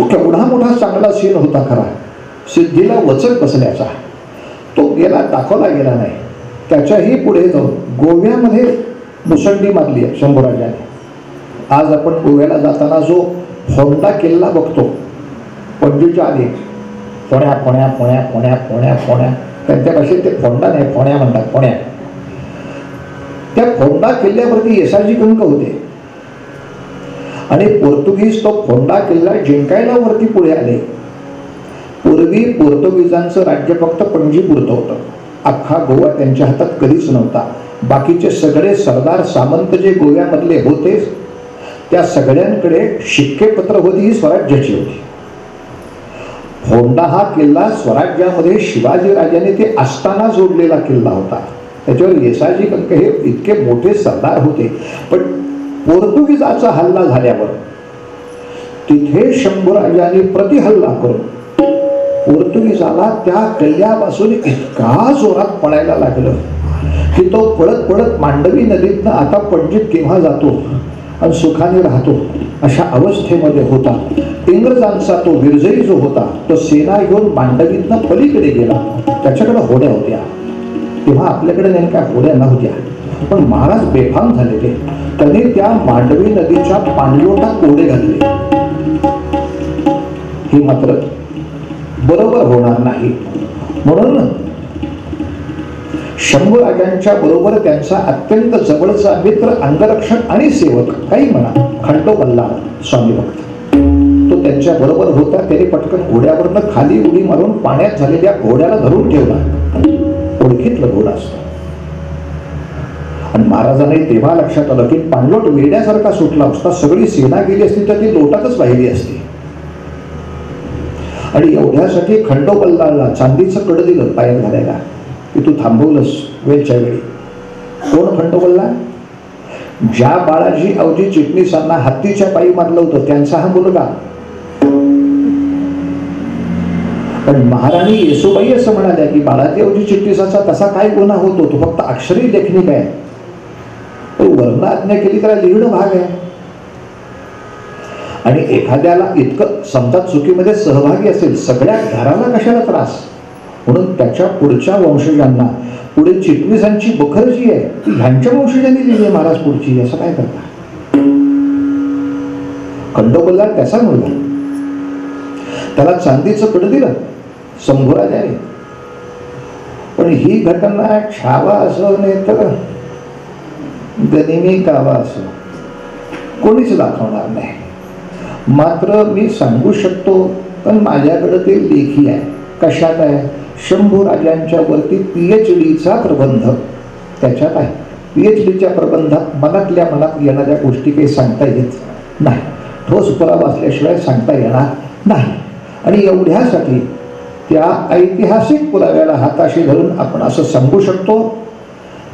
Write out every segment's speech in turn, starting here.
तो केवढा मोठा चांगला सीन होता खरा, सिद्धीला वचक बसण्याचा. तो गेला, दाखवला गेला नाही. त्याच्याही पुढे जाऊन गोव्यामध्ये मुसंडी मारली आहे शंभूराजाने. आज आपण गोव्याला जाताना जो फोंडा किल्ला बघतो पणजीच्या आधी, फोण्या फोण्या फोण्या फोण्या फोण्या फोण्या, त्यांच्या भाषेत ते फोंडा नाही फोण्या म्हणतात, फोण्या. त्या फोंडा किल्ल्यावरती येसाजी कंक होते आणि पोर्तुगीज तो फोंडा किल्ला जिंकायला वरती पुढे आले. पूर्वी पोर्तुगीजांचं राज्य फक्त पणजीपुरतं होतं. अख्खा गोवा त्यांच्या हातात कधीच नव्हता. बाकीचे सगळे सरदार सामंत जे गोव्यामधले होते त्या सगळ्यांकडे शिक्केपत्र होती, ही स्वराज्याची होती. फोंडा हा किल्ला स्वराज्यामध्ये शिवाजी राजाने ते असताना जोडलेला किल्ला होता. त्याच्यावर येसाजी कंक हे इतके मोठे सरदार होते. पण पोर्तुगीजाचा हल्ला झाल्यावर तिथे शंभूराजांनी प्रतिहल्ला करून पोर्तुगीजाला त्या किल्ल्यापासून इतका जोरात पळायला लागलं की तो पळत पळत मांडवी नदीतनं आता पणजीत केव्हा जातो आणि सुखाने राहतो अशा अवस्थेमध्ये होता. इंग्रजांचा तो विरजयी जो होता तो सेना घेऊन मांडवीतनं पलीकडे गेला. त्याच्याकडे होड्या होत्या. तेव्हा आपल्याकडे नेमक्या होड्या नव्हत्या, पण महाराज बेफाम झालेले. त्यांनी त्या मांडवी नदीच्या पाणलोटात ओढे घातले. हे मात्र बरोबर होणार नाही. म्हणून शंभूराजांच्या बरोबर त्यांचा अत्यंत जवळचा मित्र, अंगरक्षक आणि सेवक, काही म्हणा, खंडोबल्ला स्वामी भक्त, तो त्यांच्या बरोबर होता. त्याने पटकन घोड्यावरनं खाली उडी मारून पाण्यात झालेल्या घोड्याला धरून ठेवला. ओळखीतलं घोडा असतो. आणि महाराजांनी तेव्हा लक्षात आलं की पाणलोट वेड्यासारखा सुटला असता, सगळी सेना गेली असती तर ती लोटातच वाहिली असती. आणि एवढ्यासाठी खंडोबल्लाला चांदीचं कड दिलं पायात घालायला की तू थांबवलंस वेळच्या वेळी. कोण खंडोबल्ला? ज्या बाळाजी अवजी चिटणीसांना हत्तीच्या पायी मारलं होतं त्यांचा हा मुलगा. पण महाराणी येसुबाई असं म्हणाल्या की बाळाजी अवजी चिटणीसाचा तसा काय गुन्हा होतो, तो फक्त अक्षरी लेखनिक आहे, तो वर्ण आज्ञा केली त्याला लिहिणं भाग आहे. आणि एखाद्याला इतकं समजा चुकीमध्ये सहभागी असेल, सगळ्या घराला कशाला त्रास. म्हणून त्याच्या पुढच्या वंशजांना, पुढे चिटणीसांची बखर जी आहे ती ह्यांच्या वंशजांनी लिहिली महाराज पुढची. असं काय करता? खंडोबल्ला त्याचा मुलगा, त्याला चांदीचं कड दिलं शंभूराजाने. पण ही घटना छावा असो नाही तर गनिमी कावा असो कोणीच दाखवणार नाही. मात्र मी सांगू शकतो, पण माझ्याकडे ते लेखी आहे. कशात आहे? शंभूराजांच्या वरती PhDचा प्रबंध त्याच्यात आहे. PhDच्या प्रबंधात मनातल्या मनात येणाऱ्या गोष्टी काही सांगता येत नाही, ठोस पुरावा असल्याशिवाय सांगता येणार नाही. आणि एवढ्यासाठी त्या ऐतिहासिक पुराव्याला हाताशी धरून आपण असं सांगू शकतो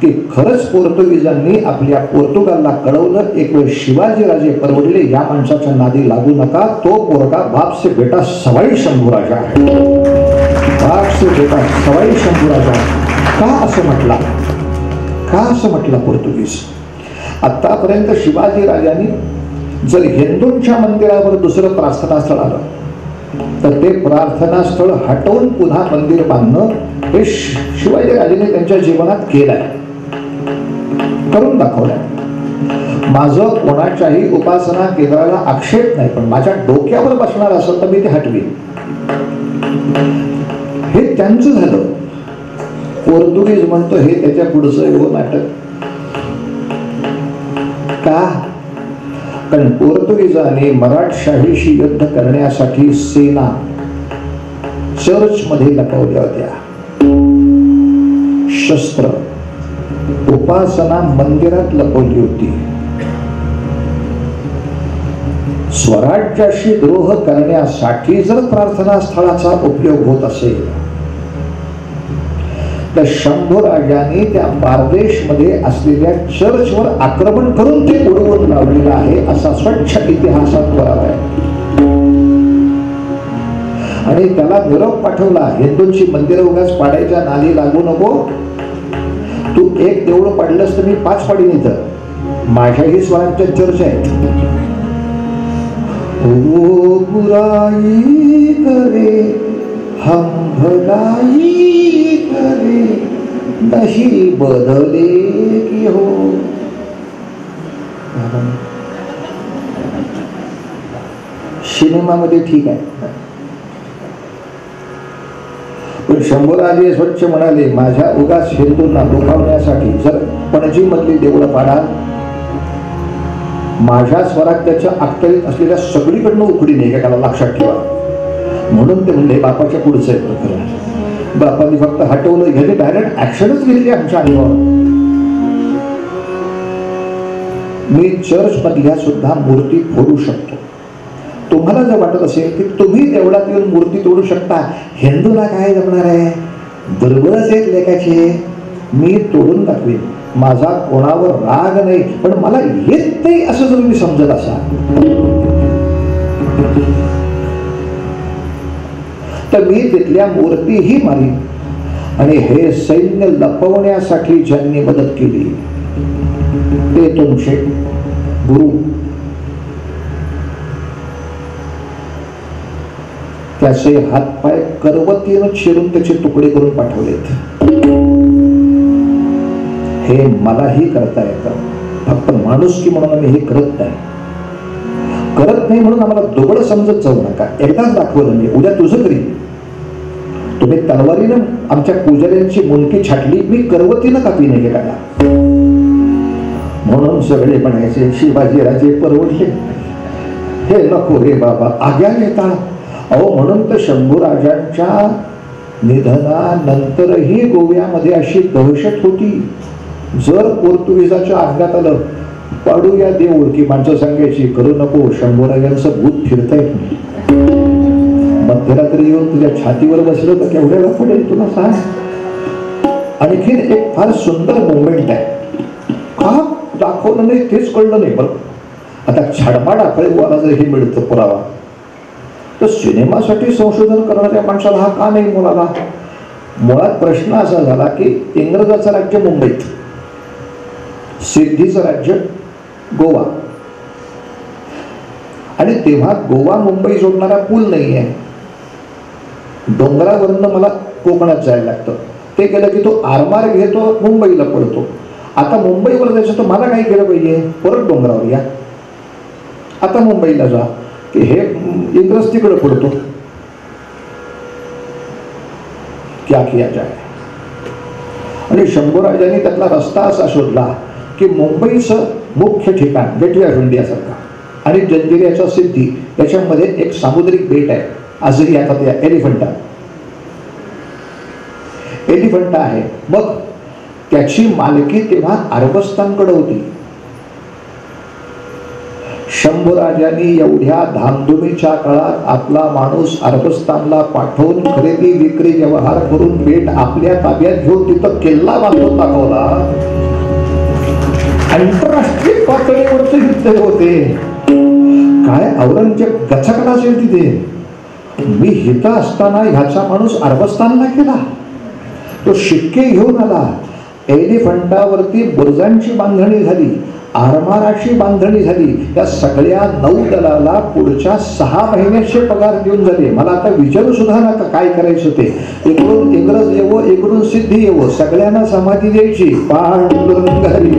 की खरंच पोर्तुगीजांनी आपल्या पोर्तुगालला कळवलं, एक वेळ शिवाजीराजे परवडले, या माणसाच्या नादी लागू नका, तो पोरगा बाप से बेटा सवाई शंभूराजा आहे. बाप से बेटा सवाई शंभूराजा. का असं म्हटला? का असं म्हटलं पोर्तुगीज? आतापर्यंत शिवाजीराजांनी जर हिंदूंच्या मंदिरावर दुसरं प्रार्थनास्थळ आलं तर ते प्रार्थनास्थळ हटवून पुन्हा मंदिर बांधणं हे शिवाजीराजांनी त्यांच्या जीवनात केलंय, करून दाखवलंय. माझं कोणाच्याही उपासना केंद्राला आक्षेप नाही, पण माझ्या डोक्यावर बसणार असेल तर मी ते हटवीन. हे त्यांचं झालं. पोर्तुगीज म्हणतो हे त्याच्या पुढचं एवढं नाटक का? कारण पोर्तुगीजांनी मराठशाहीशी युद्ध करण्यासाठी सेना चर्चमध्ये लपवल्या होत्या. शस्त्र उपासना मंदिरात लपवली होती. स्वराज्याशी द्रोह करण्यासाठी जर प्रार्थना स्थळाचा उपयोग होत असेल तर शंभूराजांनी त्या बारदेशमध्ये असलेल्या चर्चवर आक्रमण करून ते उडवून लावलेलं आहे असा स्वच्छ इतिहासात पुरावा आहे. आणि त्याला निरोप पाठवला, हिंदूंची मंदिरं उगाच पाडायच्या नादी लागू नको. तू एक देऊळ पाडलंस तर मी 5 पाडीन. इथं माझ्याही स्वराज्यात चर्च आहे. वो बुराई करे हम भलाई करे नहीं बदलेगी हो. सिनेमामध्ये ठीक आहे, पण शंभूराजे स्वच्छ म्हणाले, माझ्या उगाच हिंदूंना दुखावण्यासाठी जर पणजी मधली देवळं पाडाल, माझ्या स्वराज्याच्या अखत्यारीत असलेल्या सगळीकडनं उकडी निघाला, लक्षात ठेवा. म्हणून ते म्हणले बापाच्या पुढचं आहे प्रकरण. बापांनी फक्त हटवलं, ह्याने डायरेक्ट ऍक्शनच घेतली आमच्या अंगावर. मी चर्च मधल्या सुद्धा मूर्ती फोडू शकतो. तुम्हाला जर वाटत असेल की तुम्ही देवळात येऊन मूर्ती तोडू शकता, हिंदूला काय जमणार आहे, दुर्बळच आहेत लेखाचे, मी तोडून दाखवेन. माझा कोणावर राग नाही, पण मला येत नाही असं जर मी समजत असा तर मी तिथल्या मूर्तीही मारीन. आणि हे सैन्य लपवण्यासाठी ज्यांनी मदत केली ते तुमचे गुरु, त्याचे हातपाय करवतीनं चिरून त्याचे तुकडे करून पाठवलेत. हे मलाही करता येतं, फक्त माणुसकी म्हणून आम्ही हे करत नाही म्हणून आम्हाला दुबळ समजत जाऊ नका. एकदाच दाखवलं मी, उद्या तुझं करीन. तुम्ही तलवारीनं आमच्या पुजाऱ्यांची मुंडकी छाटली, मी करवतीनं कापी नाही का. म्हणून सगळे म्हणायचे शिवाजीराजे परवडले, हे नको रे बाबा, आज्ञा येता. अहो म्हणून तर शंभूराजांच्या निधनानंतरही गोव्यामध्ये अशी दहशत होती. जर पोर्तुगीजाच्या आज्ञात आलं पाडूया देऊळ, की माणसं सांगायची करू नको, शंभूराजांचं भूत फिरतायत. मध्यरात्री येऊन तुझ्या छातीवर बसलं तर केवढ्याला पडेल तुला सांग. आणखीन एक फार सुंदर मोमेंट आहे, का दाखवलं नाही तेच कळलं नाही. बरं आता छाडमाडाकडे जर हे मिळतं पुरावा, तर सिनेमासाठी संशोधन करणाऱ्या माणसाला हा का नाही मुलाला. मुळात प्रश्न असा झाला की इंग्रजाचं राज्य मुंबईत, सिद्धीचं राज्य गोवा, आणि तेव्हा गोवा मुंबई जोडणारा पूल नाही आहे. डोंगरावरनं मला कोकणात जायला लागतं. ते केलं की तो आरमार घेतो, मुंबईला पडतो. आता मुंबईवर जायचं तर मला काय केलं पाहिजे, परत डोंगरावर या, आता मुंबईला जा, की हे इंग्रज तिकडे पडतो. क्या किया जाए. आणि शंभूराजांनी त्यातला रस्ता असा शोधला की मुंबईचं मुख्य ठिकाण गेटवे ऑफ इंडिया सारखा आणि जंजिऱ्याच्या सिद्धी याच्यामध्ये एक सामुद्रिक बेट आहे, आजही आता त्या एलिफंटा आहे. मग त्याची मालकी तेव्हा अरबस्तानकडे होती. शंभूराजांनी एवढ्या धामधुमीच्या काळात आपला माणूस अरबस्तानला पाठवून खरेदी विक्री व्यवहार करून बेट आपल्या ताब्यात घेऊन तिथं किल्ला बांधून दाखवला. आंतरराष्ट्रीय पातळीवरचे युद्ध होते. काय औरंगजेब गचकला असेल तिथे. मी हिता असताना ह्याचा माणूस अरबस्तानला गेला, तो शिक्के घेऊन आला. एलिफंटावरती बुर्जांची बांधणी झाली, आरमाराची बांधणी झाली. या सगळ्या नौदलाला पुढच्या 6 महिन्याचे पगार देऊन झाले. मला आता विचारू सुद्धा नका काय करायचं ते. इकडून इंग्रज येवो, इकडून सिद्धी येवो, सगळ्यांना समाधी द्यायची. पांडुरंगारी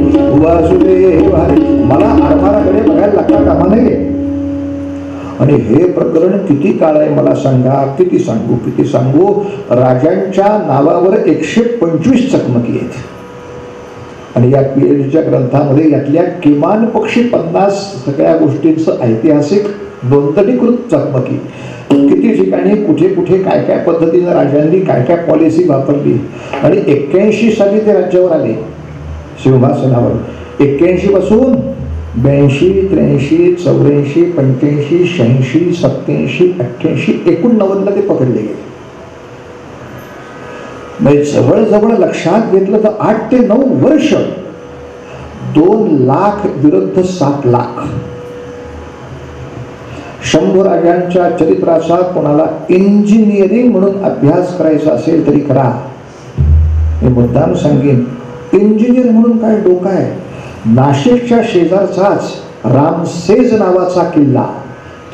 वासुदेव हरी. मला आरमाराकडे बघायला लागता कामा नये. आणि हे प्रकरण किती काळ आहे मला सांगा, किती सांगू. राजांच्या नावावर 125 चकमकी आहेत. आणि या पीएचडीच्या ग्रंथामध्ये यातल्या किमान पक्षी 50 सगळ्या गोष्टींचं ऐतिहासिक नोंदणीकृत चकमकी, किती ठिकाणी कुठे कुठे काय काय पद्धतीने राजांनी काय काय पॉलिसी वापरली. आणि 81 साली ते राज्यावर आले सिंहासनावर. 81 पासून 82, 83, 84, 85, 86, 87, 88, 89 ते पकडले गेले. म्हणजे जवळजवळ लक्षात घेतलं तर 8 ते 9 वर्ष 2 लाख विरुद्ध 7 लाख. शंभूराजांच्या चरित्राचा कोणाला इंजिनिअरिंग म्हणून अभ्यास करायचा असेल तरी करा. मी मुद्दाम सांगेन, इंजिनियर म्हणून काय डोका आहे. नाशिकच्या शेजारचाच रामसेज नावाचा किल्ला,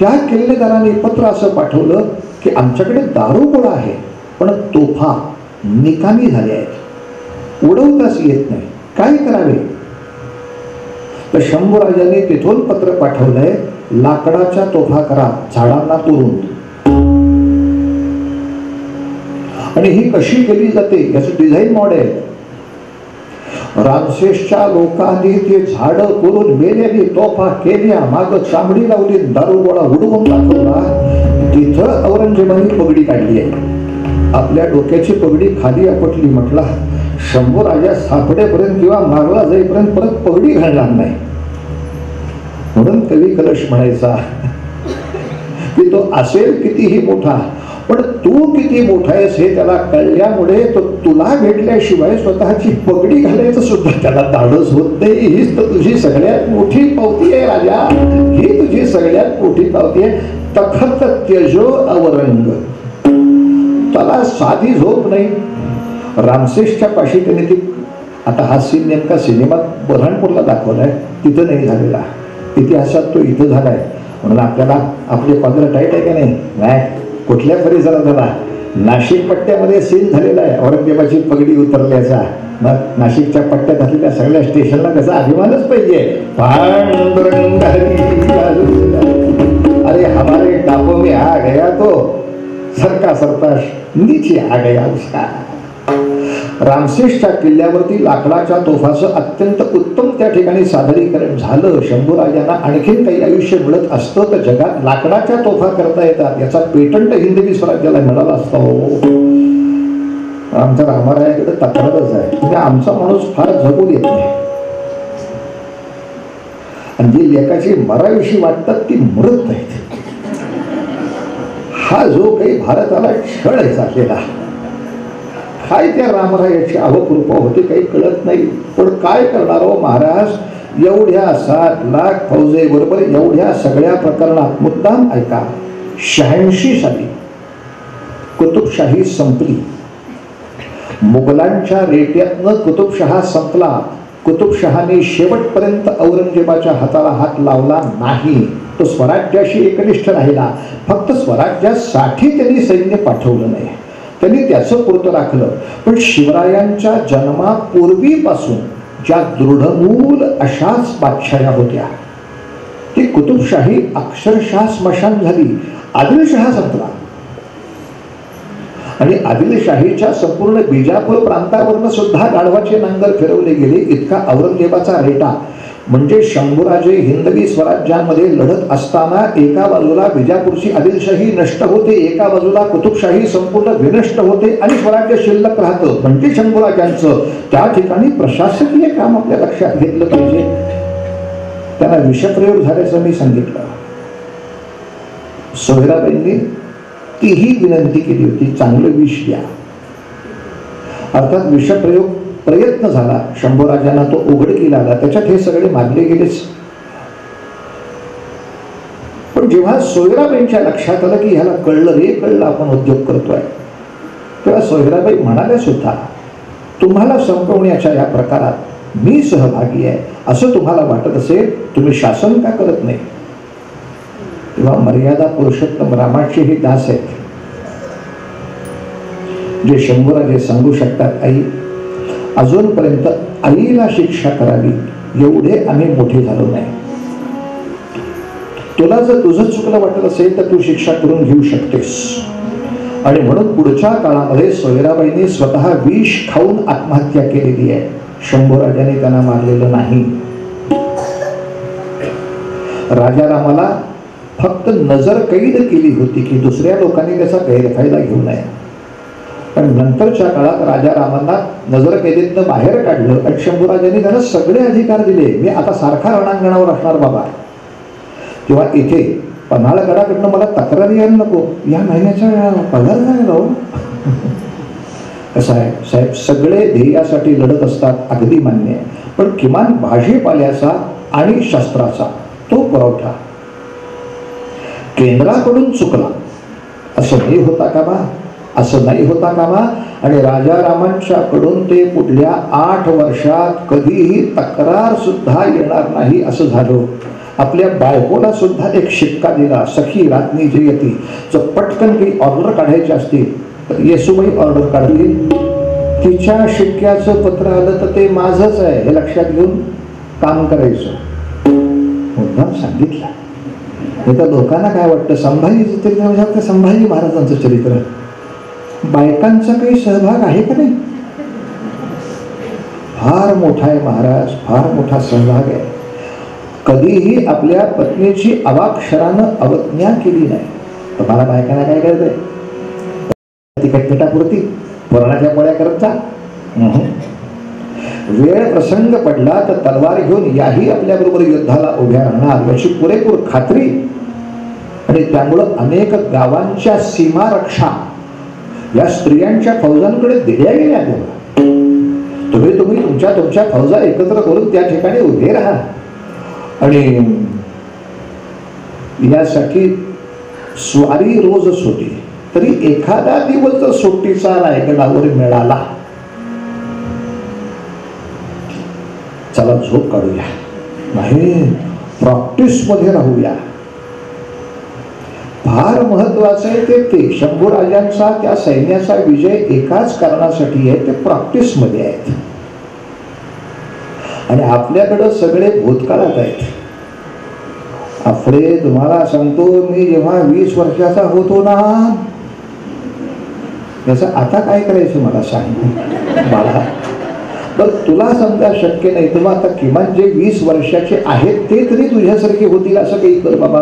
त्या किल्लेदाराने पत्र असं पाठवलं की आमच्याकडे दारुगोळा आहे, पण तोफा निकामी झाल्या आहेत, उडवताच येत नाही, काय करावे? तर शंभूराजांनी तिथून पत्र पाठवलंय, लाकडाच्या तोफा करा, झाडांना तोडून. आणि ही कशी केली जाते याचं डिझाईन मॉडेल. रामशेषच्या लोकांनी ते झाड करून मेलेली तोफा केल्या, माग चांबडी लावली, दारुगोळा उडवून दाखवला. तिथं औरंगजेबाने पगडी काढली आहे, आपल्या डोक्याची पगडी खाली आपटली. म्हटला शंभूराजा सापडेपर्यंत किंवा मागला जाईपर्यंत परत पगडी घालणार नाही. म्हणून कवी कलश म्हणायचा की तो असेल कितीही मोठा, पण तू किती मोठा आहेस हे त्याला कळल्यामुळे तो तुला भेटल्याशिवाय स्वतःची पगडी घालायचं सुद्धा त्याला धाडस होत नाही. हीच तर तुझी सगळ्यात मोठी पावती आहे राजा, ही तुझी सगळ्यात मोठी पावती आहे. तखत त्यजो अवरंग, त्याला साधी झोप नाही. रामशेषच्या पाशी त्याने ती, आता हा सीन नेमका सिनेमात बऱ्हाणपूरला दाखवलाय, तिथं नाही झालेला, इतिहासात तो इथं झालाय. म्हणून आपल्याला आपले पदर टाईट आहे का नाही, कुठल्या परिसरात झाला, नाशिक पट्ट्यामध्ये सीन झालेला आहे औरंगजेबाची पगडी उतरल्याचा. मग नाशिकच्या पट्ट्यात असलेल्या सगळ्या स्टेशनला त्याचा अभिमानच पाहिजे. पांडुरंग अरे हमारे टापो में आ गया तो सरका सरता नीचे आ गया उसका. रामशेषच्या किल्ल्यावरती लाकडाच्या तोफाचं अत्यंत उत्तम त्या ठिकाणी सादरीकरण झालं. शंभूराजांना आणखीन काही आयुष्य मिळत असतं तर जगात लाकडाच्या तोफा करता येतात याचा पेटंट हिंदवी स्वराज्याला मिळाला असतो. आमच्या रामारायाकडे तक्रारच आहे, म्हणजे आमचा माणूस फार जगून येत नाही, आणि जी लेखाची मराविषयी वाटतात ती मरत नाहीत. हा जो काही भारताला छळ आहे चाललेला, काय त्या रामरायाची अवकृपा होती काही कळत नाही. पण काय करणार हो महाराज, एवढ्या 7 लाख फौजेबरोबर एवढ्या सगळ्या प्रकरणात मुद्दाम ऐका, 86 साली कुतुबशाही संपली. मुघलांच्या रेट्यातनं कुतुबशहा संपला. कुतुबशहाने शेवटपर्यंत औरंगजेबाच्या हाताला हात लावला नाही. तो स्वराज्याशी एकनिष्ठ राहिला, फक्त स्वराज्यासाठी त्यांनी सैन्य पाठवलं नाही, त्यांनी त्याचं पुरतं राखलं. पण शिवरायांच्या जन्मापूर्वीपासून ज्या दृढमूल अशाच बादशाह्या होत्या, ती कुतुबशाही अक्षरशः स्मशान झाली. आदिलशहा संपला आणि आदिलशाहीच्या संपूर्ण बिजापूर प्रांतावरनं सुद्धा गाढवाचे नांगर फिरवले गेले. इतका औरंगजेबाचा रेटा. म्हणजे शंभूराजे हिंदवी स्वराज्यामध्ये लढत असताना एका बाजूला बिजापूरची आदिलशाही नष्ट होते, एका बाजूला कुतुबशाही संपूर्ण विनष्ट होते आणि स्वराज्य शिल्लक राहतं. म्हणजे शंभूराजांचं त्या ठिकाणी प्रशासकीय काम आपल्या लक्षात घेतलं पाहिजे. त्यांना विषप्रयोग झाल्याचं मी सांगितलं. सोयराबाईंनी तीही विनंती केली होती, चांगलं विष द्या. अर्थात विषप्रयोग प्रयत्न झाला, शंभूराजांना तो उघडकीला आला, त्याच्यात हे सगळे मारले गेलेच. पण जेव्हा सोयराबाईंच्या लक्षात आलं की ह्याला कळलं रे, कळलं आपण उद्योग करतोय, तेव्हा सोयराबाई म्हणाल्या सुद्धा, तुम्हाला संपवण्याच्या या प्रकारात मी सहभागी आहे असं तुम्हाला वाटत असेल, तुम्ही शासन का करत नाही? तेव्हा मर्यादा पुरुषोत्तम रामाचे हे दास आहेत, जे शंभूराजे सांगू शकतात, आई अजूनपर्यंत आईला शिक्षा करावी एवढे आम्ही मोठे झालो नाही. तुला जर तुझं चुकलं वाटत असेल तर तू शिक्षा करून घेऊ शकतेस. आणि म्हणून पुढच्या काळामध्ये सोयराबाईंनी स्वतः विष खाऊन आत्महत्या केलेली आहे. शंभूराजांनी त्यांना मारलेलं नाही. राजारामाला फक्त नजर कैद केली होती की दुसऱ्या लोकांनी त्याचा गैरफायदा घेऊ नये. पण नंतरच्या काळात राजारामांना नजर कैदेतनं बाहेर काढलं आणि शंभूराजांनी त्यांना सगळे अधिकार दिले. मी आता सारखा रणांगणावर असणार बाबा. तेव्हा इथे पन्हाळगडाकडनं मला तक्रारी यायला नको, या महिन्याचा पगार नाही राहू. कसं आहे साहेब, सगळे ध्येयासाठी लढत असतात, अगदी मान्य आहे, पण किमान भाजीपाल्याचा आणि शस्त्राचा तो पुरवठा केंद्राकडून चुकला असं नाही होता कामा, असं नाही होता कामा. आणि राजारामांच्याकडून ते पुढल्या 8 वर्षात कधीही तक्रार सुद्धा येणार नाही असं झालं. आपल्या बायकोला सुद्धा एक शिक्का दिला, सखी रात्री जयती. जर पटकन काही ऑर्डर काढायची असतील तर येसूबाई ऑर्डर काढली, तिच्या शिक्क्याचं पत्र आलं तर ते माझंच आहे हे लक्षात घेऊन काम करायचं. मुद्दाम सांगितलं. नाही तर लोकांना काय वाटतं, संभाजी चरित्र म्हणजे संभाजी महाराजांचं चरित्र, बायकांचा काही सहभाग आहे का नाही? फार मोठा आहे महाराज, फार मोठा सहभाग आहे. कधीही आपल्या पत्नीची अवाक्षरानं अवज्ञा केली नाही. तुम्हाला बायकांना काय करते, तिखटमिठापुरती पुराणाच्या पोळ्या करत जा. वेळ प्रसंग पडला तर तलवार घेऊन याही आपल्या बरोबर युद्धाला उभ्या राहणार याची पुरेपूर खात्री. आणि त्यामुळं अनेक गावांच्या सीमा रक्षा या स्त्रियांच्या फौजांकडे दिल्या गेल्या. तुम्ही तुमच्या फौजा एकत्र करून त्या ठिकाणी उभे राहा. आणि यासाठी स्वारी रोजच होती, तरी एखादा दिवस जर सुट्टीचा रायगडावर मिळाला, चला झोप काढूया, नाही प्रॅक्टिस मध्ये राहूया. फार महत्वाचं आहे ते शंभूराजांचा त्या सैन्याचा विजय एकाच कारणासाठी आहे, ते प्रॅक्टिस मध्ये आहेत. आणि आपल्याकडं सगळे भूतकाळात आहेत. आपले तुम्हाला सांगतो, मी जेव्हा 20 वर्षाचा होतो ना, याचं आता काय करायचं मला सांग बाळा. तर तुला समजा शक्य नाही, तेव्हा आता किमान जे 20 वर्षाचे आहेत ते तरी तुझ्यासारखे होतील असं काही कर बाबा.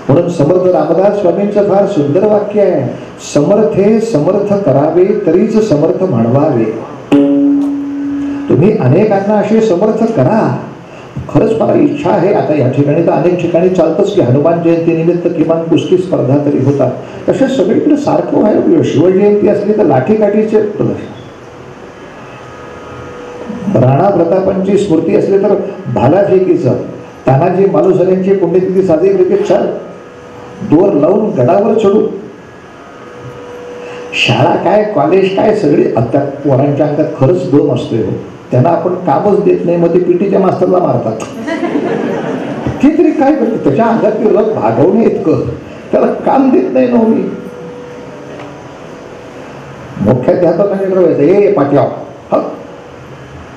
म्हणून समर्थ रामदास स्वामींचं फार सुंदर वाक्य आहे, समर्थे समर्थ करावे तरीच समर्थ म्हणवावे. तुम्ही अनेकांना असे समर्थ करा. खरंच मला इच्छा आहे, आता या ठिकाणी तर अनेक ठिकाणी चालतंच की हनुमान जयंती निमित्त किमान कुस्ती स्पर्धा तरी होतात, तसे सगळीकडे सारखं व्हायला. शिवजयंती असली तर लाठीकाठीचे प्रदर्शन, राणा प्रतापांची स्मृती असली तर भालाफेकीचं, तानाजी मालुसरेंची पुण्यतिथी साजरी केली, चल दोर लावून गडावर चढू. शाळा काय कॉलेज काय सगळी आता पोरांच्या अंगात खरंच दम असतोय. त्यांना आपण कामच देत नाही, मग ते पीटीच्या मास्तरला मारतात. ते तरी काय करते, त्याच्या अंगात रग भागवणे इतकं, त्याला काम देत नाही ना मी. मुख्याध्यापकांकडे हे पाठ्याव हा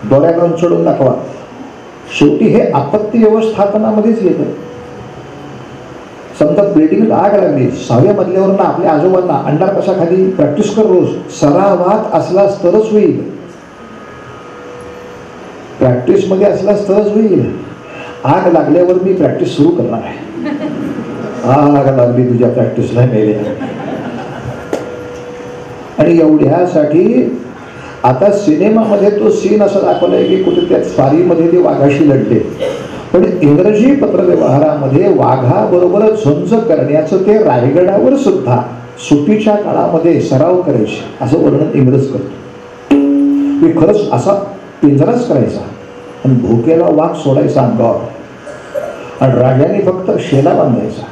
डोळ्या लावून चढून दाखवा. शेवटी हे आपत्ती व्यवस्थापनामध्येच येतं. समजा बिल्डिंगला आग लागली, 6व्या मजल्यावरून आपल्या आजोबांना अंडार कसा खाली प्रॅक्टिस कर, रोज सरावात असलास तरच होईल, प्रॅक्टिस मध्ये असलास तरच होईल. आग लागल्यावर मी प्रॅक्टिस सुरू करणार आहे. आग लागली तुझ्या प्रॅक्टिसला मेल्या. आणि एवढ्यासाठी आता सिनेमामध्ये तो सीन असा दाखवलाय की कुठे त्या स्वारीमध्ये ते वाघाशी लढले, पण इंग्रजी पत्रव्यवहारामध्ये वाघाबरोबर झुंज करण्याचं ते रायगडावर सुद्धा सुट्टीच्या काळामध्ये सराव करायचे असं वर्णन इंग्रज करतो. मी खरंच असा पिंजराच करायचा आणि भोकेला वाघ सोडायचा अंगावर आणि राजाने फक्त शेला बांधायचा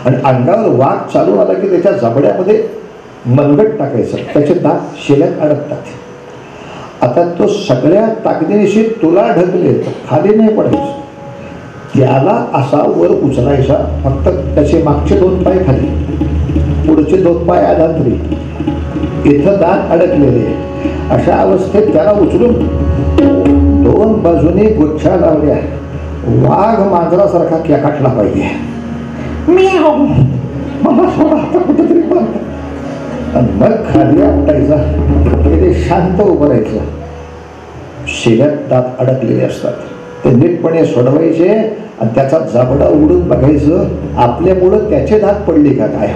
आणि अंगावर वाघ चालून आला की त्याच्या जबड्यामध्ये मनगट टाकायचं, त्याचे दात शेल्यात अडकतात. आता तो सगळ्या ताकदीनिशी तुला ढकले खाली नाही पडायचं, त्याला असा वर उचलायचा, फक्त त्याचे मागचे 2 पाय खाली, पुढचे 2 पाय आधातरी, इथं दात अडकलेले. अशा अवस्थेत त्याला उचलून 2 बाजूने गुच्छा लावल्या, वाघ मांजरासारखा खेकाटला पाहिजे. मला सोडा आता कुठेतरी बंद, आणि मग खाली आपटायचा, ते शांत उभं राहायचं. शेल्यात दात अडकलेले असतात ते नीटपणे सोडवायचे आणि त्याचा जबडा उडून बघायचं, आपल्यामुळं त्याचे दात पडले का काय.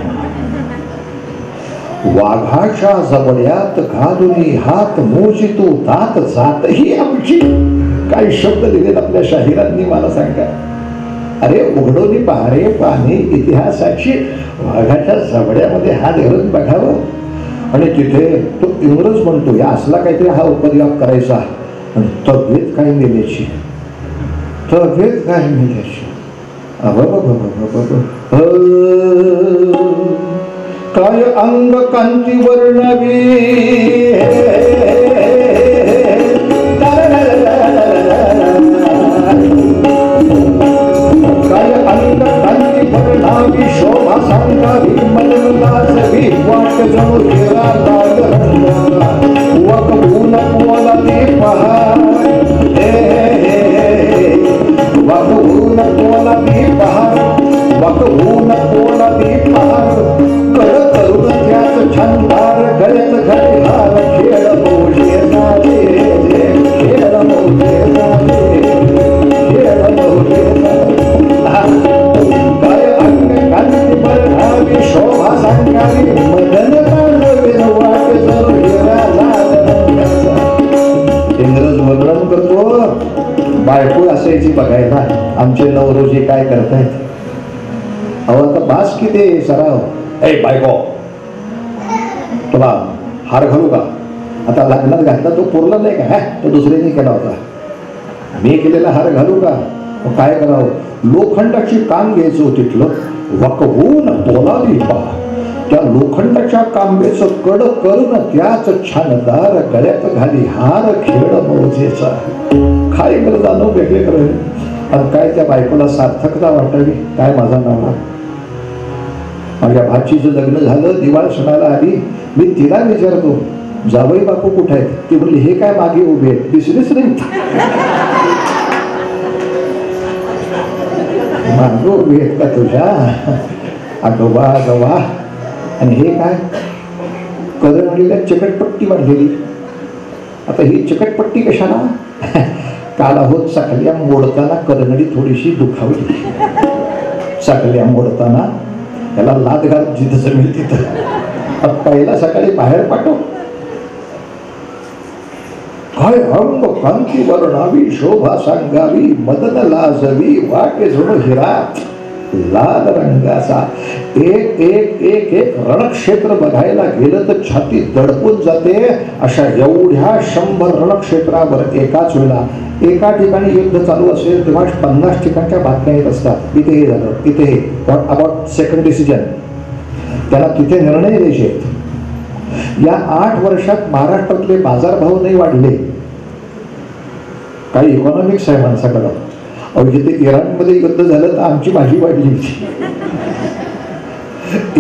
वाघाच्या जबड्यात घालुनी हात मोजितो दात जातही आमची, काय शब्द दिलेत आपल्या शाहिरांनी मला सांगा. अरे उघडोनी पहारे पाने इतिहासाची, वाघाच्या जबड्यामध्ये हात घालून बघावं. आणि तिथे तो इंग्रज म्हणतो या असला काहीतरी हा उपद्व्याप करायचा. आणि तब्येत काय मेल्याची, तब्येत काय मेल्याची. काय अंग कांती वर्णवी शोभा सांगावी मनलाजवी वाट जणू हिरा लाल रंगाचा वाकवून पोलादी पहार वाकवून पोलादी पहार वाकवून पोलादी पहार कळ करून त्याच छंदार गळ्यात घातला खेळ मोजे झाले खेळ मोजे झाले खेळ मोजे काय अंग कांती बळावी शोभा सांगावी मदन तांडवीन वाट जणू हिरा लाल रंगाचा. इंग्रज वर्णन करतो बायको असायची बघायला आमचे नवरोजी काय करतायत. अहो आता बास किती सराव. ए बायको तुला हार घालू का. आता लग्नात घातला तो पुरला नाही का. तो दुसऱ्याने केला होता. मी केलेला हार घालू का. काय करावं. लोखंडाची कान घ्यायचं तिथलं वकवून पोलादी पहा त्या लोखंडाच्या कांबेचं कड करून त्याच छानदार गळ्यात घाली हार खेळ मोजेचा. काय जाणव वेगळे करे आणि काय त्या बायकोला सार्थकता वाटावी. काय माझा नवरा. माझ्या भाचीचं लग्न झालं दिवाळ सणाला आली. मी तिला विचारतो जावई बापू कुठे आहेत. ती म्हणली हे काय मागे उभे आहेत दिसलीच नाही. मागे उभे आहेत का तुझ्या आगोबा गवा. आणि हे काय करंडीला चिकटपट्टी बांधलेली. आता ही चिकटपट्टी कशाला. काल आहोत सकल्या मोडताना करंडी थोडीशी दुखावली. सकल्या मोडताना त्याला लाद घाल जिथं जमेल तिथं. पहिला सकाळी बाहेर पाठव. काय अंग कांती वर्णावी शोभा सांगावी मदन लाजवी वाटे जणू हिरा लाल रंगाचा. एक एक एक एक रणक्षेत्र बघायला गेलं तर छाती दडपून जाते. अशा एवढ्या 100 रणक्षेत्रावर एकाच वेळेला एका ठिकाणी युद्ध चालू असेल तेव्हा 50 ठिकाणच्या बातम्या येत असतात. इथे हे झालं इथे हे अबाउट सेकंड डिसिजन. त्याला तिथे निर्णय द्यायचे. या 8 वर्षात महाराष्ट्रातले बाजारभाव नाही वाढले. काही इकॉनॉमिक्स आहे माणसाकडं. अहो जिथे इराणमध्ये युद्ध झालं तर आमची भाजी वाढली.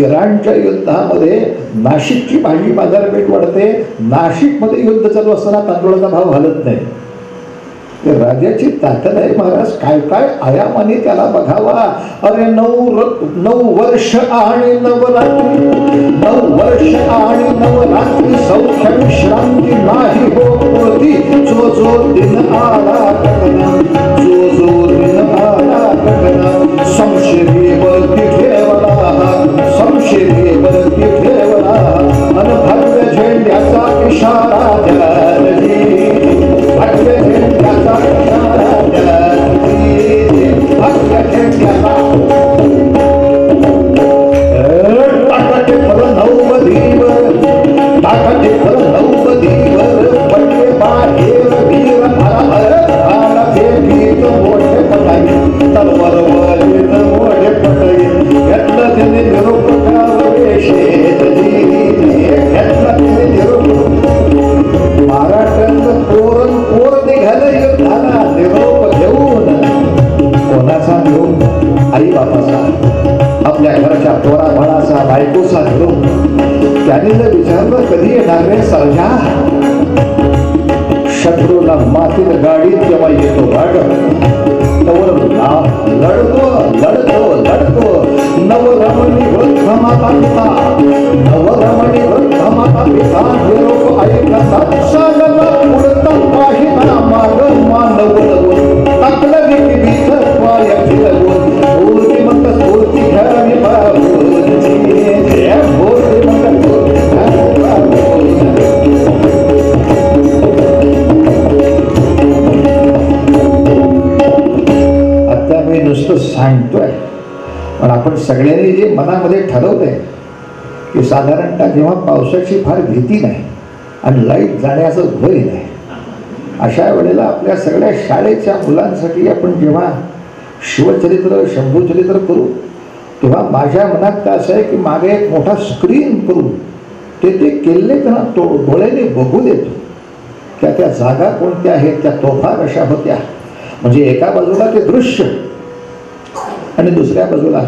इराणच्या युद्धामध्ये नाशिकची भाजी बाजारपेठ वाढते. नाशिकमध्ये युद्ध चालू असताना तांदूळाचा भाव घालत नाही. राजाची ताकद आहे महाराज. काय काय आयामाने त्याला बघावा. अरे 9 वर्ष आणि नवरात्री 9 वर्ष आणि नवरात्री सौख्य विश्रांती नाही हो होती. जो जो दिन आला गगना जो जो दिन आला गगना संशयीवरती ठेवला संशयीवरती ठेवला अन भव्य झेंड्याचा इशारा द्याजी. भव्य झेंड्याचा इशारा द्याजी. भव्य झेंड्याचा टाकाटे फर नवदीवर टाकाटे फर नवदीवर पडले बाहेर वीर भर भाला ते गीत मोठे पटाई तलवार वरील मोठे पटाई. घेतलं तिने निरोप वेशेतजी घेतलं तिने निरोप. महाराष्ट्राचं तोरण कोर निघालं युद्धाला निरोप घेऊन. कोणाचा निरोप. आई बापाचा आपल्या घराच्या पोरा बाळाचा बायकोचा निरोप. त्याने जर विचारलं कधी येणार रे सर्जा. शत्रूला मातीत गाडीत जेव्हा येतो वाढ तवर लढतो लढतो लढतो. नवरमणी वृद्ध माता पिता नवरमणी वृद्ध माता पिता निरोप ऐकतात. सागला उडता पाहिना माग मानव टाकलं भीती भीत पाय फिरवून. मूर्तिमंत स्फूर्ती घ्यावी बाबूजी मूर्तिमंत स्फूर्ती घ्यावी बाबूजी. आता मी नुसतं सांगतोय पण आपण सगळ्यांनी जे मनामध्ये ठरवलंय की साधारणतः जेव्हा पावसाची फार भीती नाही आणि लाईट जाण्याचं भय नाही अशा वेळेला आपल्या सगळ्या शाळेच्या मुलांसाठी आपण जेव्हा शिवचरित्र शंभूचरित्र करू तेव्हा माझ्या मनात असं आहे की मागे एक मोठा स्क्रीन करून ते केले त्यांना डोळ्याने बघू देतो की त्या जागा कोणत्या आहेत त्या तोफा कशा होत्या. म्हणजे एका बाजूला ते दृश्य आणि दुसऱ्या बाजूला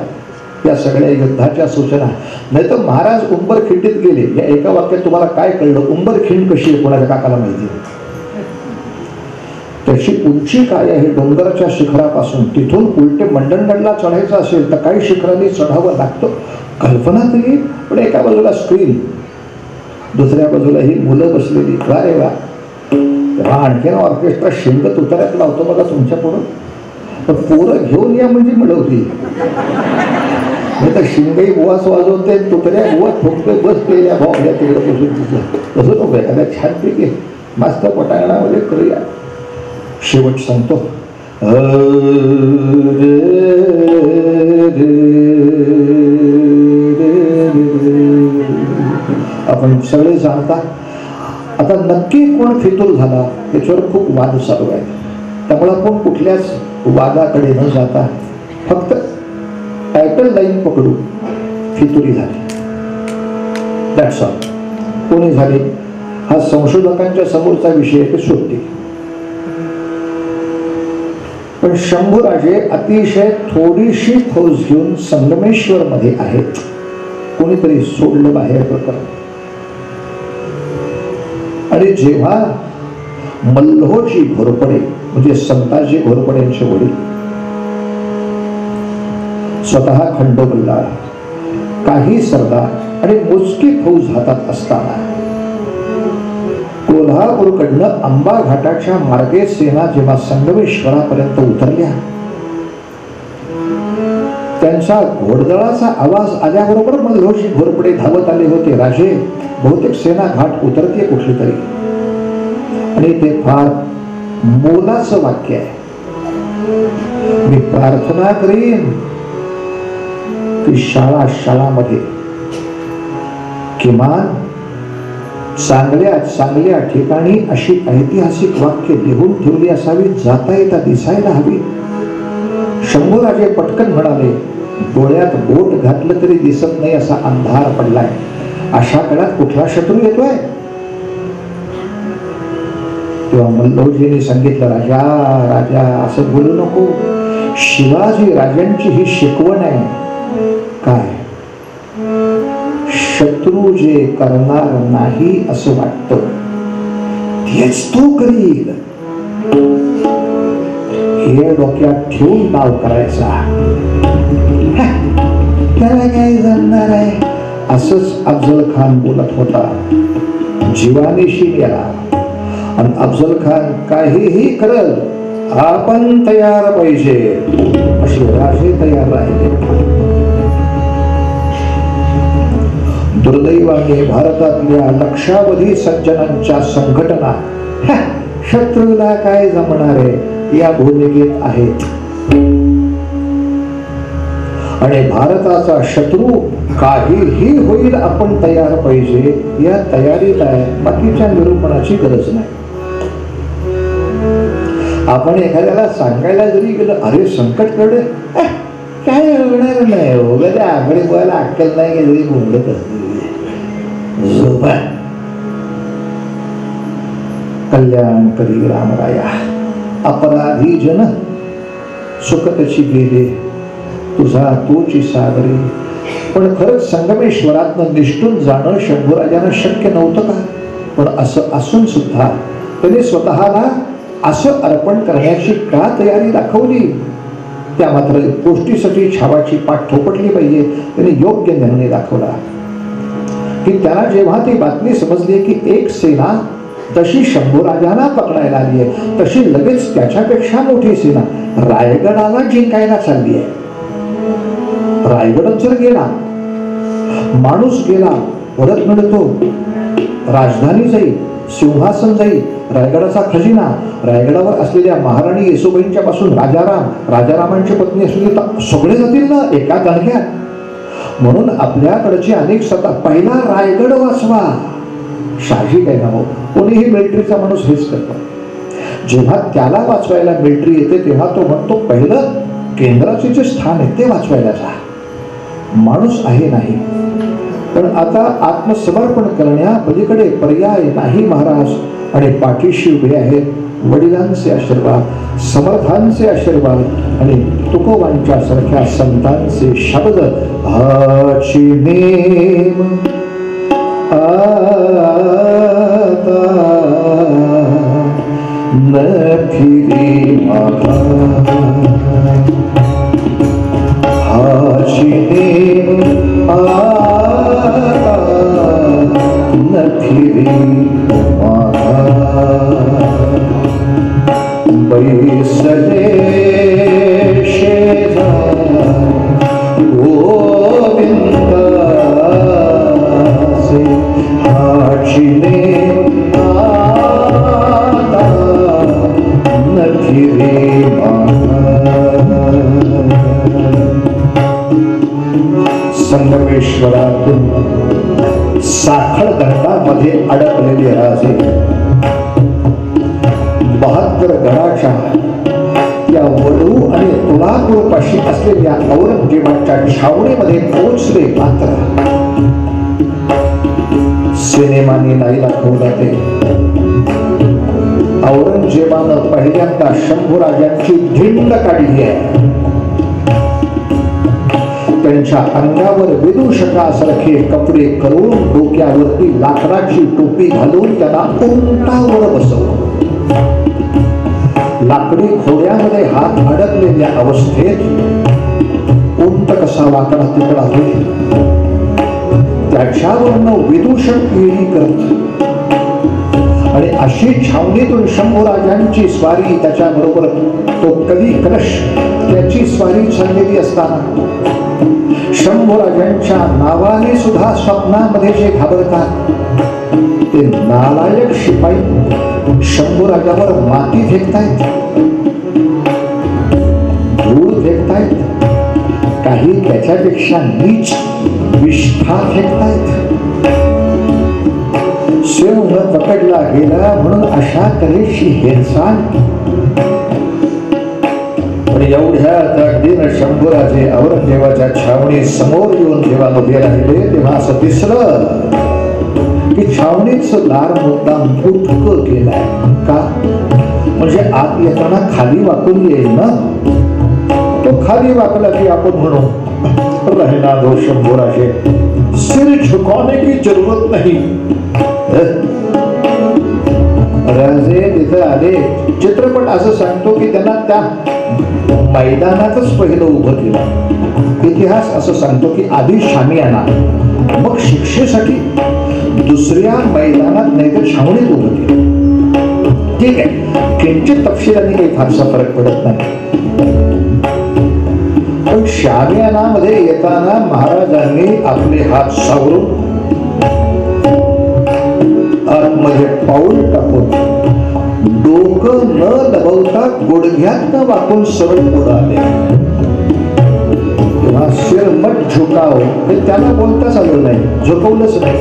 या सगळ्या युद्धाच्या सूचना. नाही तर महाराज उंबरखिंडीत गेले. या एका वाक्यात तुम्हाला काय कळलं? उंबरखिंड कशी आहे कोणाच्या काकाला माहिती. त्याची उंची काय आहे? डोंगराच्या शिखरापासून तिथून उलटे मंडणगडला चढायचं असेल तर काही शिखरांनी चढावं लागतं. कल्पना तरी. पण एका बाजूला स्क्रीन, दुसऱ्या बाजूला ही मुलं बसलेली. वा रे वा. तेव्हा आणखीन ऑर्केस्ट्रा शिंगत उतार्यात लावतो बघा तुमच्या पुढं. पण पोरं घेऊन या म्हणजे मिळवली. नाही तर शिंगई बुवास वाजवते, तुकड्या बुवा ठोकते, बस केल्या भाऊ या तिकडे बसून तिथं. तसं नको. एखाद्या छानपैकी मस्त पटांगणामध्ये करूया. शेवट सांगतो. आपण सगळे जाणता. आता नक्की कोण फितूर झाला त्याच्यावर खूप वाद चालू आहे. त्यामुळे आपण कुठल्याच वादाकडे न जाता फक्त टायटल लाईन पकडू. फितुरी झाली, दॅट्स ऑल. कोणी झाली हा संशोधकांच्या समोरचा विषय ते शोधते. पण शंभूराजे अतिशय थोडीशी फौज घेऊन संगमेश्वर मध्ये आहेत. कोणीतरी सोडलं बाहेर प्रकरण. आणि जेव्हा मल्होजी घोरपडे म्हणजे संताजी घोरपड्यांचे वडील स्वतः खंडोबल्ला, काही सरदार आणि मोजकी फौज हातात असताना कोल्हापूरकडनं अंबा घाटाच्या मार्गे सेना जेव्हा संगमेश्वरापर्यंत उतरल्या, त्यांचा घोडदळाचा आवाज आल्याबरोबर मल्होजी घोरपडे धावत आले होते. राजे, बहुतेक सेना घाट उतरते कुठली तरी. आणि ते फार मोलाचं वाक्य आहे. मी प्रार्थना करीन की शाळामध्ये किमान चांगल्या चांगल्या ठिकाणी अशी ऐतिहासिक वाक्य लिहून ठेवली असावी, जाता येता दिसायला हवी. शंभूराजे पटकन म्हणाले, डोळ्यात बोट घातलं तरी दिसत नाही असा अंधार पडलाय. अशा काळात कुठला शत्रू येतोय? तेव्हा मल्होजींनी सांगितलं, राजा राजा असं बोलू नको. शिवाजी राजांची ही शिकवण आहे. काय? शत्रू जे करणार नाही असं वाटतं तेच तो करील, हे डोक्यात ठेवून नाव करायचा. त्याला काय जमणार आहे? असंच अफजल खान बोलत होता. जीवानीशी गेला आणि अफजल खान काहीही करल, आपण तयार पाहिजे असे राजे तयार राहिले. दुर्दैवाने भारतातल्या लक्षावधी सज्जनांच्या संघटना शत्रूला काय जमणार आहे या भूमिकेत आहेत. आणि भारताचा शत्रू काहीही होईल, आपण तयार पाहिजे या तयारीत आहे. बाकीच्या निरूपणाची गरज नाही. आपण एखाद्याला सांगायला जरी गेलं, अरे संकट कडे काय होणार नाही, वगैरे आकडे बोलायला अक्कल नाही जरी बोलत असते. कल्याण करी रामराया, अपराधी जन सुखतची गेले, तुझा तूची सागरी. पण खरंच संगमेश्वरातनं निष्ठून जाणं शंभूराजांना शक्य नव्हतं का? पण असं असून सुद्धा त्याने स्वतःला असं अर्पण करण्याची का तयारी दाखवली? त्या मात्र गोष्टीसाठी छावाची पाठ थोपटली पाहिजे. त्याने योग्य निर्णय दाखवला की त्याला जेव्हा ती बातमी समजली की एक सेना तशी शंभूराजांना पकडायला आली आहे, तशी लगेच त्याच्यापेक्षा मोठी सेना रायगडाला जिंकायला चालली आहे. रायगडच जर गेला, माणूस गेला, परत मिळतो, राजधानी जाईल, सिंहासन जाईल, रायगडाचा खजिना, रायगडावर असलेल्या महाराणी येसुबाईंच्या पासून राजारामांची पत्नी असलेली सगळे जातील ना एका दणक्यात. म्हणून आपल्याकडची अनेक सत्ता, पहिला रायगड वाचवा. शाही काय ना हो, कोणीही मिलिटरीचा माणूस हेच करतो. जेव्हा त्याला वाचवायला मिलिटरी येते तेव्हा तो म्हणतो पहिलं केंद्राचे जे स्थान आहे ते वाचवायला जा. माणूस आहे नाही. पण आता आत्मसमर्पण करण्या पलीकडे पर्याय नाही महाराज. आणि पाठीशी उभे आहेत वडिलांचे आशीर्वाद, समर्थांचे आशीर्वाद आणि तुकोबांच्या सारख्या संतांचे शब्द हाची नेम आता न फिरी मागा, हाची नेम आता न फिरी मागा, बैसले शेजारी गोविंदाचे हाची नेम आता न फिरी मागा. संगमेश्वरातून साखळ दंडामध्ये अडकलेले राजे 72 गडाच्या या वडू आणि तुळापूर पाशी असलेल्या औरंगजेबाच्या छावणीमध्ये पोहोचले. मात्र सिनेमाने नाही दाखवलं ते. औरंगजेबानं पहिल्यांदा शंभूराजांची धिंड काढली आहे. त्यांच्या अंगावर विदूषकासारखे कपडे करून डोक्यावरती लाकडाची टोपी घालून त्यांना उंटावर बसवलं. लाकडी खोड्यामध्ये हात अडकलेल्या अवस्थेत उंट कसा वाकडा तिकडा होईल त्याच्यावरनं विदूषक केली करत. आणि अशी छावणीतून शंभूराजांची स्वारी, त्याच्याबरोबर तो कवी कलश त्याची स्वारी चाललेली असताना शंभूराजांच्या नावाने सुद्धा स्वप्नामध्ये जे घाबरतात ते नालायक शिपाई शंभूराजावर माती फेकतायत, धूळ फेकतायत, काही त्याच्यापेक्षा नीच विष्ठा फेकतायत. सिंह पकडला गेला म्हणून अशा तऱ्हेची हेरसाण. पण एवढ्यात अगदीनं शंभूराजे औरंगजेबाच्या छावणी समोर येऊन जेव्हा उभे राहिले तेव्हा असं दिसलं की छावणीचं दार मुद्दाम फुटकं केलंय. का? म्हणजे आत येताना खाली वाकून येईल ना. तो खाली वाकला की आपण म्हणू रहना दो शंभूराजे, सिर झुकाने की जरूरत नाही. राजे तिथे आले. चित्रपट असं सांगतो की त्यांना त्या मैदानातच पहिलं उभं केलं. इतिहास असं सांगतो की आधी शामियाना, मग शिक्षेसाठी दुसऱ्या मैदानात नाही तर छावणीत उभं केलं. ठीक आहे, किंचित तपशिलांनी काही फारसा फरक पडत नाही. पण शामियानामध्ये येताना महाराजांनी आपले हात सावरून आतमध्ये पाऊल टाकून डोकं न दबवता गुडघ्यात न वाकून सरळ पुढे आले. तेव्हा सिर मत झुकाव हे त्याला बोलताच आलं नाही, झुकवलंच नाही.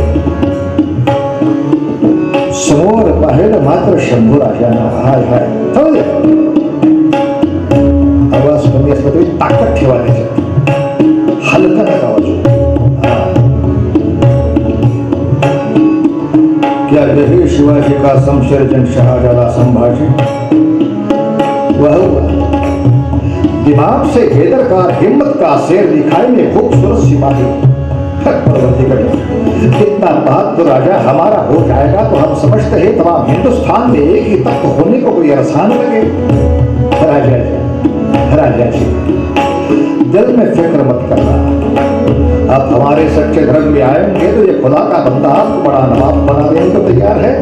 समोर पाहिलं मात्र शंभूराजांना हाय हाय आवाज कमी असला तरी ताकद ठेवा त्याच्यात, हलका नका वाजू. क्या रही शिवाजी का शमशेरजंग शहाजादा संभाजी, वह दिमाग से बेदरकार हिम्मत का शेर दिखाई में खूबसूरत सिपाही. कितना बहादुर राजा हमारा हो जाएगा तो हम समझते हैं तमाम हिंदुस्तान में एक ही तख्त होने को कोई आसान लगे. राजा जी दिल में फिक्र मत करना. आप हमारे सच्चे धर्म में आएंगे तो ये खुदा का बंदा आपको बड़ा नवाब बना देने को तैयार है.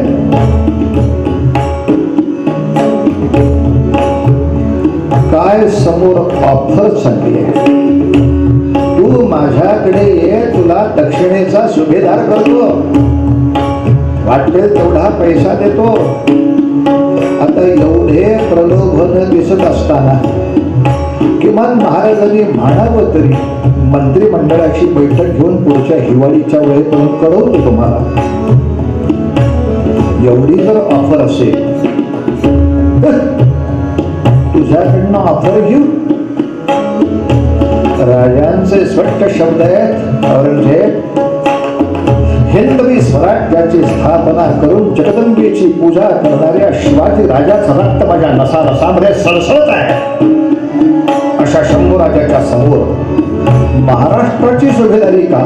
काय समोर ऑफर चालली आहे. तू माझ्याकडे ये, तुला दक्षिणेचा सुभेदार करतो, वाटेल तेवढा पैसा देतो. आता एवढे प्रलोभन दिसत असताना किमान महाराजांनी म्हणावं तरी मंत्रिमंडळाची बैठक घेऊन पुढच्या हिवाळीच्या वेळेपर्यंत कळवतो तुम्हाला. एवढी जर ऑफर असेल तुझ्याकडनं ऑफर घेऊ. राजांचे स्पष्ट शब्द आहेत, औरंगजेब हिंदवी स्वराज्याची स्थापना करून जगदंबेची पूजा करणाऱ्या शिवाजी राजाचं रक्त माझ्या नसानसामध्ये सळसळत आहे. अशा शंभूराजाच्या समोर महाराष्ट्राची सुभेदारी का,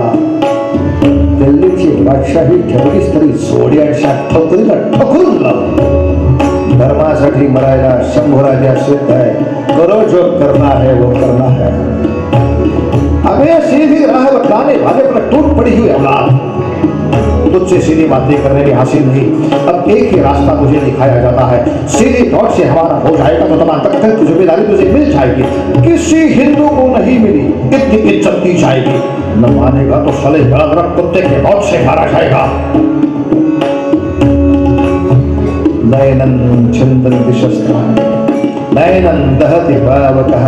दिल्लीची बादशाही ठेवलीच तरी जोड्यांच्या ठोकरीला ठोकरून लावली. धर्मासाठी मरायला शंभूराजा सिद्ध है, करो जो करना है वो करना है. हमें सीधी राह बताने वाले पर टूट पड़ी हुई औलाद, तुझसे सीधी बातें करने में हासिल नहीं. अब एक ही रास्ता तुझे दिखाया जाता है, सीधी दौड़ से हमारा हो जाएगा तो तमाम तक की जिम्मेदारी तुझे मिल जाएगी. किसी हिंदू को नहीं मिली इतनी इज्जत दी जाएगी, न मानेगा तो सले गलत कुत्ते के मौत से मारा जाएगा. नयनं छिंदन्ति शस्त्राणि नयनं दहति पावकः.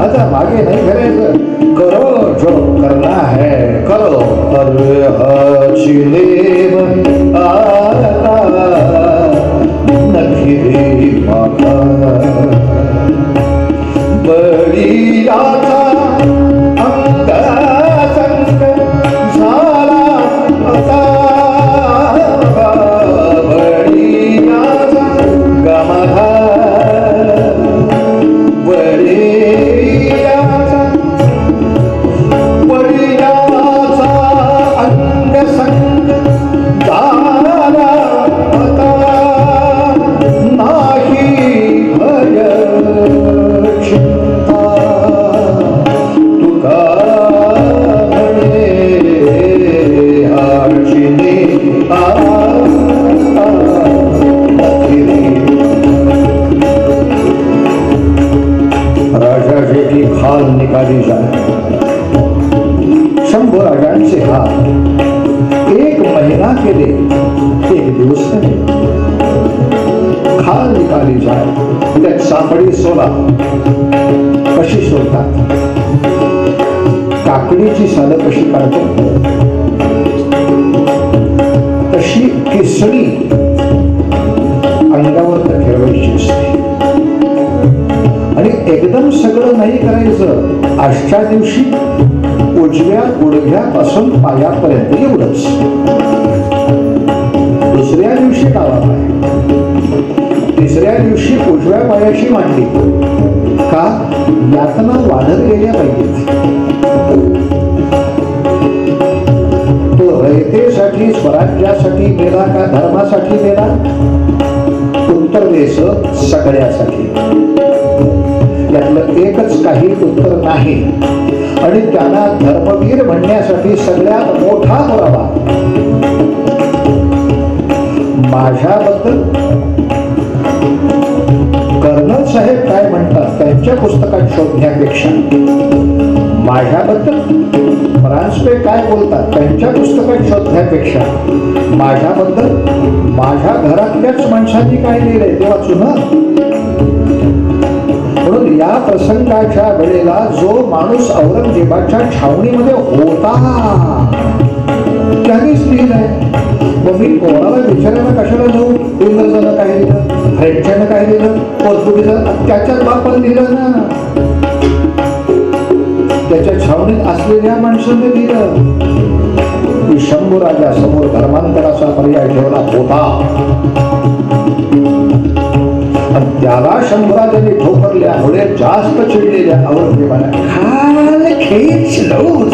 आता मागे नाही करायचं, करो जो करना है करो. चिलेव आता नखिरे माखा बळीयाचा अंग संग झाला आता. बळीयाचा गमधा निकाली जाए. शंभूराजांचे हात एक महिना केले, एक दिवस नाही. खाल निकाली जाए, त्यात चांबडी सोला. कशी सोडतात, काकडीची सालं कशी काढतो तशी किसणी अंगावर ठेवायची असते. आणि एकदम सगळं नाही करायचं. आजच्या दिवशी उजव्या गुडघ्यापासून पायापर्यंत एवढंच. दुसऱ्या दिवशी डावा पाय, तिसऱ्या दिवशी उजव्या पायाशी मांडली. का, यातना वाढत गेल्या पाहिजेत. तो रयतेसाठी स्वराज्यासाठी मेला का धर्मासाठी मेला? उत्तर देश सगळ्यासाठी. यातलं एकच काही उत्तर नाही. आणि त्यांना धर्मवीर म्हणण्यासाठी सगळ्यात मोठा पुरावा माझ्याबद्दल कर्नल साहेब काय म्हणतात त्यांच्या पुस्तकात शोधण्यापेक्षा माझ्याबद्दल फ्रान्सपे काय बोलतात त्यांच्या पुस्तकात शोधण्यापेक्षा माझ्याबद्दल माझ्या घरातल्याच माणसांनी काय लिहिलंय ते वाचू ना. म्हणून या प्रसंगाच्या वेळेला जो माणूस औरंगजेबाच्या छावणीमध्ये होता त्यानेच लिहिलंय. मग मी कोणाला विचारायला कशाला जाऊ? इंग्रजानं काय लिहिलं, फ्रेंचानं काय लिहिलं, पोर्तुगीजानं त्याच्याच बापानं लिहिलं ना. त्याच्या छावणीत असलेल्या माणसाने लिहिलं की शंभूराजा समोर धर्मांतराचा पर्याय ठेवला होता. त्याला शंभूराजांनी ठोकरल्यामुळे जास्त चिडलेल्या औरंगजेबाला खाल खेचलं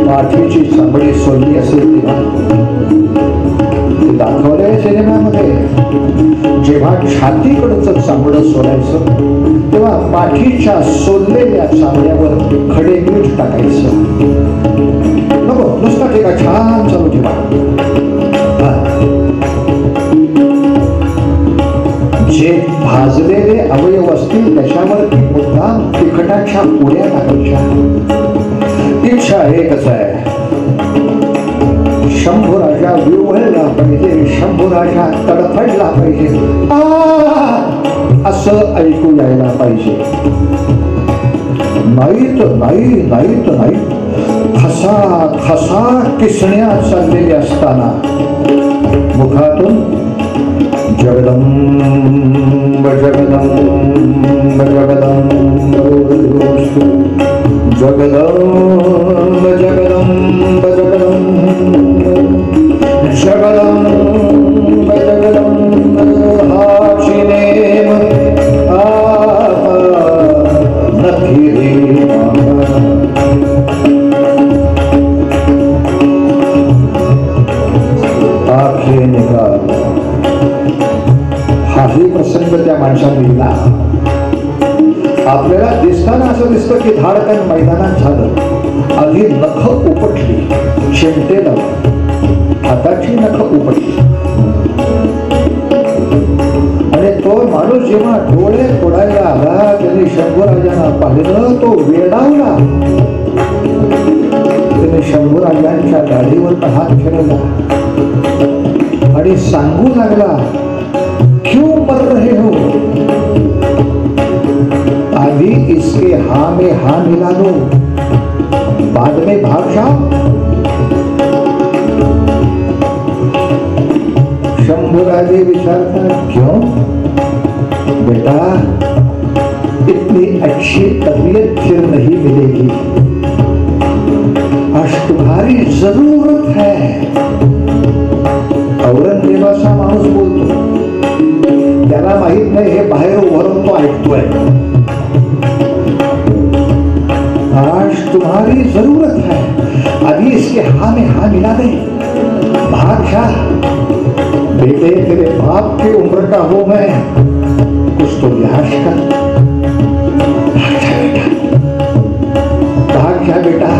पाठीची चांबडी सोडली असेल ते दाखवलंय सिनेमामध्ये. जेव्हा छातीकडचं चांबडं सोडायचं तेव्हा पाठीच्या सोडलेल्या चांबड्यावर खडे मीठ टाकायचं. नको नुसता ठेका छान चालू ठेवा. जे भाजलेले अवयव असतील त्याच्यावरती मुद्दाम तिखटाच्या पुड्या टाकायच्या. इच्छा एकच आहे, शंभूराजा विव्हळला पाहिजे, शंभूराजा तडफडला पाहिजे, असं ऐकू यायला पाहिजे. नाही खसा खसा किसण्या चाललेल्या असताना मुखातून जगदंब जगदंब जगदंब जगदंब जगदंब जगदंब आपल्याला दिसताना असं दिसतं की धाडकन मैदानात झालं. आधी नख उपटली, चिमटे लावले, हाताची नख उपटली आणि तो माणूस जेव्हा डोळे फोडायला आला त्याने शंभूराजांना पाहिलं, तो वेडावला. त्याने शंभूराजांच्या दाढीवर हात फिरवला आणि सांगू लागला, क्यों मर रहे हो? अभी इसके हाँ में हाँ मिला लो, बाद में भाग जाओ. शंभूराजे विचारता, क्यों बेटा, इतनी अच्छी तबीयत फिर नहीं मिलेगी, आज तुम्हारी जरूरत है. औरंगजेबाचा माणूस बोलतो, त्याला माहित नाही हे बाहेर उभारून तो ऐकतोय. आज तुम्हारी जरूरत है, अभी इसके हाँ में हाँ मिला दे, भाग जा. बेटे तेरे बाप की उम्र का हूं मैं, कुछ तो लिहाज कर. भाग जा बेटा.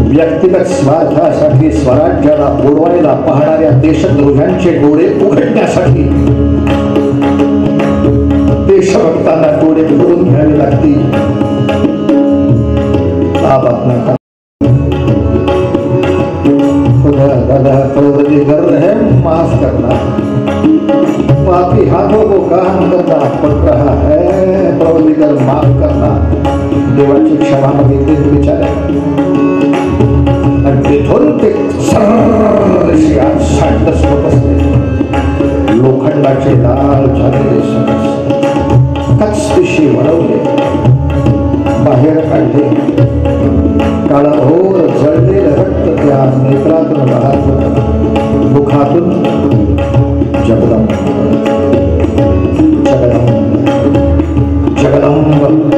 व्यक्तिगत स्वार्थासाठी स्वराज्याला बुडवायला पाहणाऱ्या देशद्रोह्यांचे डोळे उघडण्यासाठी देशभक्तांना डोळे भरून घ्यावे लागतील. आप अपना खुदा दादा कर है, माफ करना. पापी हाथों को काम करना पड़ रहा है, प्रभुकर माफ करना. देवाची क्षमा मागितली बिचारे आणि तिथून ते सांडस होत असते. लोखंडाचे लाल झालेले कचपिशी वळवले, बाहेर काढले. काळाभोर जळलेलं रक्त त्या नेत्रातून वाहत, मुखातून जगदंब जगदंब जगदंब.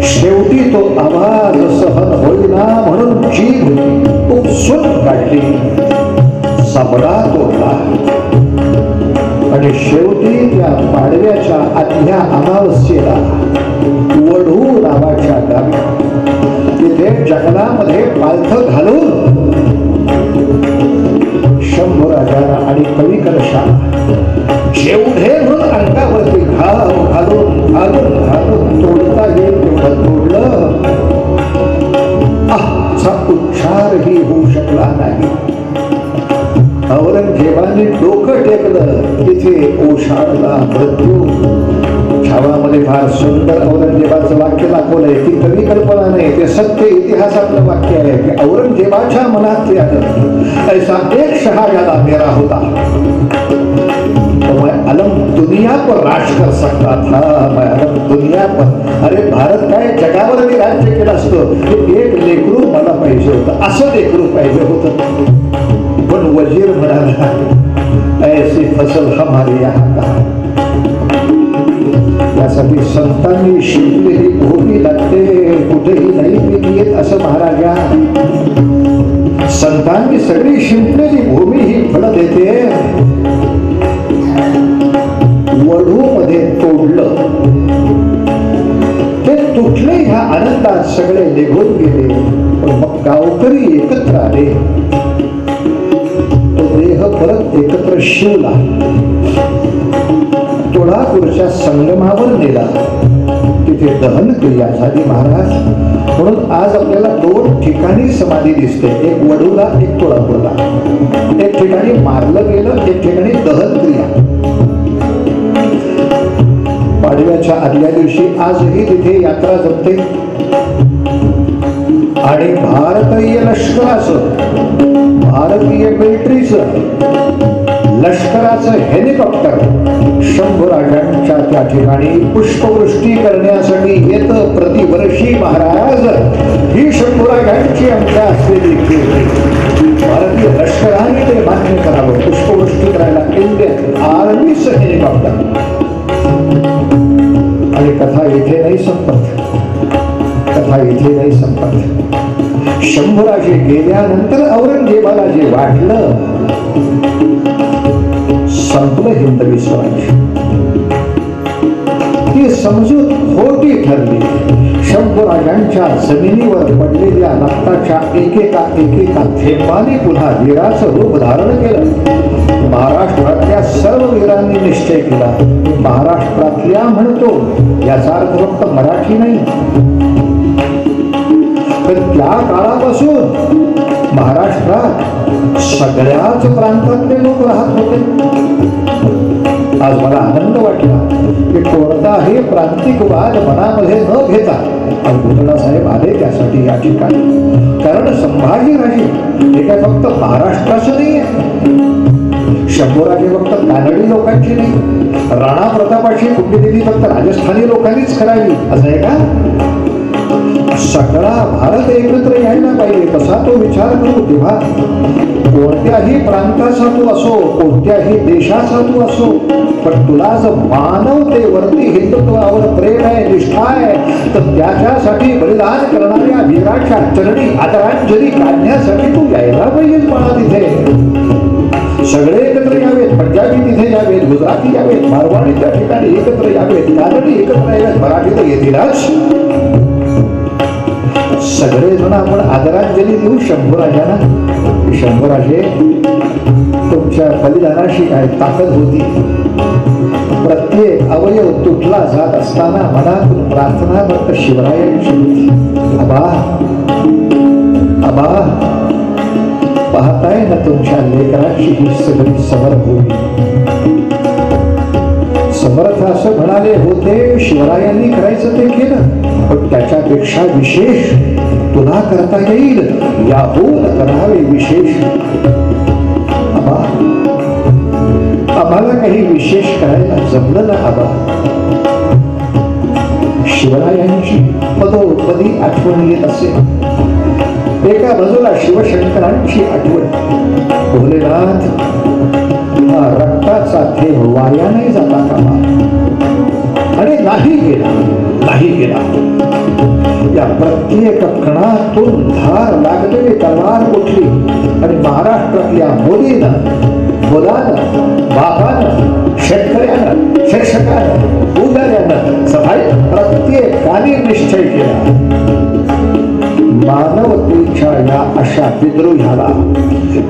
शेवटी तो आवाज सहन होईना म्हणून जीभ उपसून काढली, सापडा तोडला आणि शेवटी त्या पाडव्याच्या आदल्या अमावस्येला वढू नावाच्या गावी तिथे जंगलामध्ये पालथं घालून शंभूराजाला आणि कविकलशाला जेवढे म्हणून अंगावरती घाव घालून घालून घालून तोडता येईल तेवढं तोडलं. आजचा उच्चारही होऊ शकला नाही. औरंगजेबाने डोकं टेकलं, तिथे ओशाळला मृत्यू. छावामध्ये फार सुंदर औरंगजेबाचं वाक्य दाखवलंय. ती कवी कल्पना नाही, ते सत्य इतिहासातलं वाक्य आहे की औरंगजेबाच्या मनात ते आलं, ऐसा एक शहाजादा मेरा होता तो मैं अलम दुनिया पर राज कर सकता था, मैं अलम दुनिया पर. अरे भारत काय जगावर मी राज्य केलं असतं, एक लेकरू मला पाहिजे होतं, असं लेकरू पाहिजे होतं. पण वजीर म्हणाला, ऐसी फसल हमारे यहाँ का. त्यासाठी संतांनी शिकलेली भूमी लागते, कुठेही नाही पिकली असं महाराजा. संतांनी सगळी शिंपलेली भूमी ही फळं देते. वढू मध्ये तोडलं, ते तुटले. ह्या आनंदात सगळे निघून गेले. पण मग गावकरी एकत्र आले, तो देह परत एकत्र शिवला, तुळापूरच्या संगमावर नेला, तिथे दहन क्रिया झाली महाराज. म्हणून आज आपल्याला दोन ठिकाणी समाधी दिसते, एक वडूला, एक तुळापूरला. एक ठिकाणी मारलं गेलं, एक ठिकाणी दहन क्रिया. पाडव्याच्या आदल्या दिवशी आजही तिथे यात्रा जमते आणि भारतीय लष्कराचं, भारतीय मिलिटरीचं, लष्कराचं हेलिकॉप्टर शंभूराजांच्या त्या ठिकाणी पुष्पवृष्टी करण्यासाठी येतं प्रतिवर्षी महाराज. ही शंभूराजांची आमच्या असलेली भारतीय लष्कराने ते मान्य करावं, पुष्पवृष्टी करायला इंडियन आर्मीचं हेलिकॉप्टर. आणि कथा इथे नाही संपत, कथा इथे नाही संपत. शंभूराजे गेल्यानंतर औरंगजेबाला जे वाटलं आपलं हिंदवी स्वराज्य. ती समजूत खोटी ठरली. शंभूराजांच्या जमिनीवर पडलेल्या रक्ताच्या एकेका थेंबाने पुन्हा वीराचं रूप धारण केलं. महाराष्ट्रातल्या सर्व वीरांनी निश्चय केला, महाराष्ट्रातल्या म्हणतो याचा अर्थ फक्त मराठी नाही, तर त्या काळापासून महाराष्ट्रात सगळ्याच प्रांतातले लोक राहत होते. आज मला आनंद वाटला की कोणताही प्रांतिकवाद मनामध्ये न घेता भुजबळ साहेब आले त्यासाठी या ठिकाणी. कारण संभाजीराजे हे काय फक्त महाराष्ट्राचं नाही आहे. शंभूराजे फक्त कानडी लोकांची नाही. राणा प्रतापाची पुण्यतिथी फक्त राजस्थानी लोकांनीच करावी असं आहे का? सगळा भारत एकत्र यायला पाहिजे तसा तो विचार करू. तेव्हा कोणत्याही प्रांताचा तू असो, कोणत्याही देशाचा तू असो, पण तुला जर मानवतेवरती हिंदुत्वावर प्रेम आहे, निष्ठा आहे, तर त्याच्यासाठी बलिदान करणाऱ्या वीराच्या चरणी आदरांजली काढण्यासाठी तू यायला पाहिजे. मला तिथे सगळे एकत्र यावेत. पंजाबी तिथे यावेत, गुजराती यावेत, मारवाडी त्या ठिकाणी एकत्र यावेत, कानडी एकत्र यावेत, मराठी तर येतीलच. सगळे जण आपण आदरांजली देऊ शंभूराजांना. शंभूराजे तुमच्या बलिदानाशी काय ताकद होती. प्रत्येक अवयव तुटला जात असताना मनातून प्रार्थना फक्त शिवरायांची होती. आबा आबा पाहताय ना तुमच्या लेकराची ही सगळी समर्थ होती. समर्थ असं म्हणाले होते, शिवरायांनी करायचं ते केलं, पण त्याच्यापेक्षा विशेष तुला करता येईल, याहून करावे विशेष. आबा आम्हाला काही विशेष करायला जमलं ना आबा. शिवरायांची पदोपदी आठवण येत असे. एका बाजूला शिवशंकरांची आठवण. भोलेनाथ हा रक्ताचा थेंब वाया नाही जाता कामा. आणि नाही गेला. या प्रत्येक कणातून धार लागलेली तलवार उठली आणि महाराष्ट्रातल्या मुलानं, बापानं, शेतकऱ्यानं, शिक्षकानं, उदाऱ्यानं, सफाई प्रत्येकाने निश्चय केला, मानवतेच्या या अशा विद्रोहाला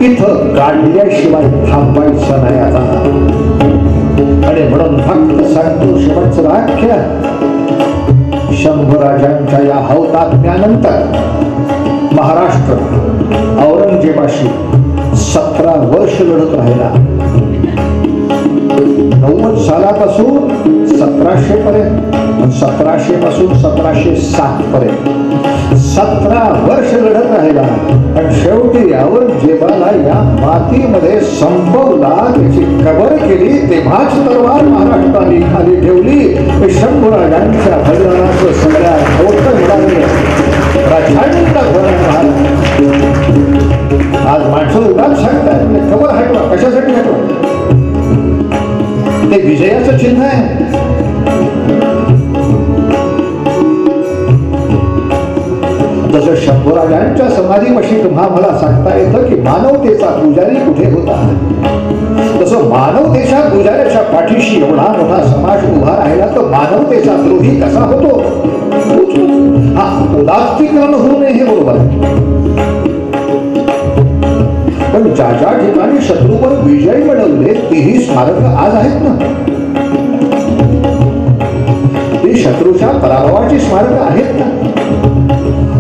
इथं काढल्याशिवाय थांबायचं नाही आता. आणि म्हणून फक्त सांगतो शेवटचं वाक्य. शंभूराजांच्या या हौतात्म्यानंतर महाराष्ट्र औरंगजेबाशी 17 वर्ष लढत राहिला. 90 सालापासून 1700 पर्यंत, 1700 पासून 1707 पर्यंत 17 वर्ष लढत राहिला. आणि शेवटी औरंगजेबाला या मातीमध्ये संपवला, त्याची कबर केली. तेव्हाच तलवार महाराष्ट्राने खाली ठेवली. शंभूराजांच्या बलिदानाचं सगळ्यात मोठं मिळाले प्रचंड घोरण. आज माणसं उगाच सांगतात खबर हटवा. कशासाठी हटवा? ते विजयाचं चिन्ह आहे. जसं शंभूराजांच्या समाधीपाशी तुम्हा मला सांगता येतं की मानवतेचा पुजारी कुठे होता, तसं मानवतेच्या पुजाऱ्याच्या पाठीशी एवढा मोठा समाज उभा राहिला तर मानवतेचा द्रोही कसा होतो? हा उदात्तीकरण होऊ नये हे बरोबर आहे. पण ज्या ज्या ठिकाणी शत्रूवर विजय मिळवले तेही स्मारक आज आहेत ना. ती शत्रूच्या पराभवाची स्मारक आहेत ना.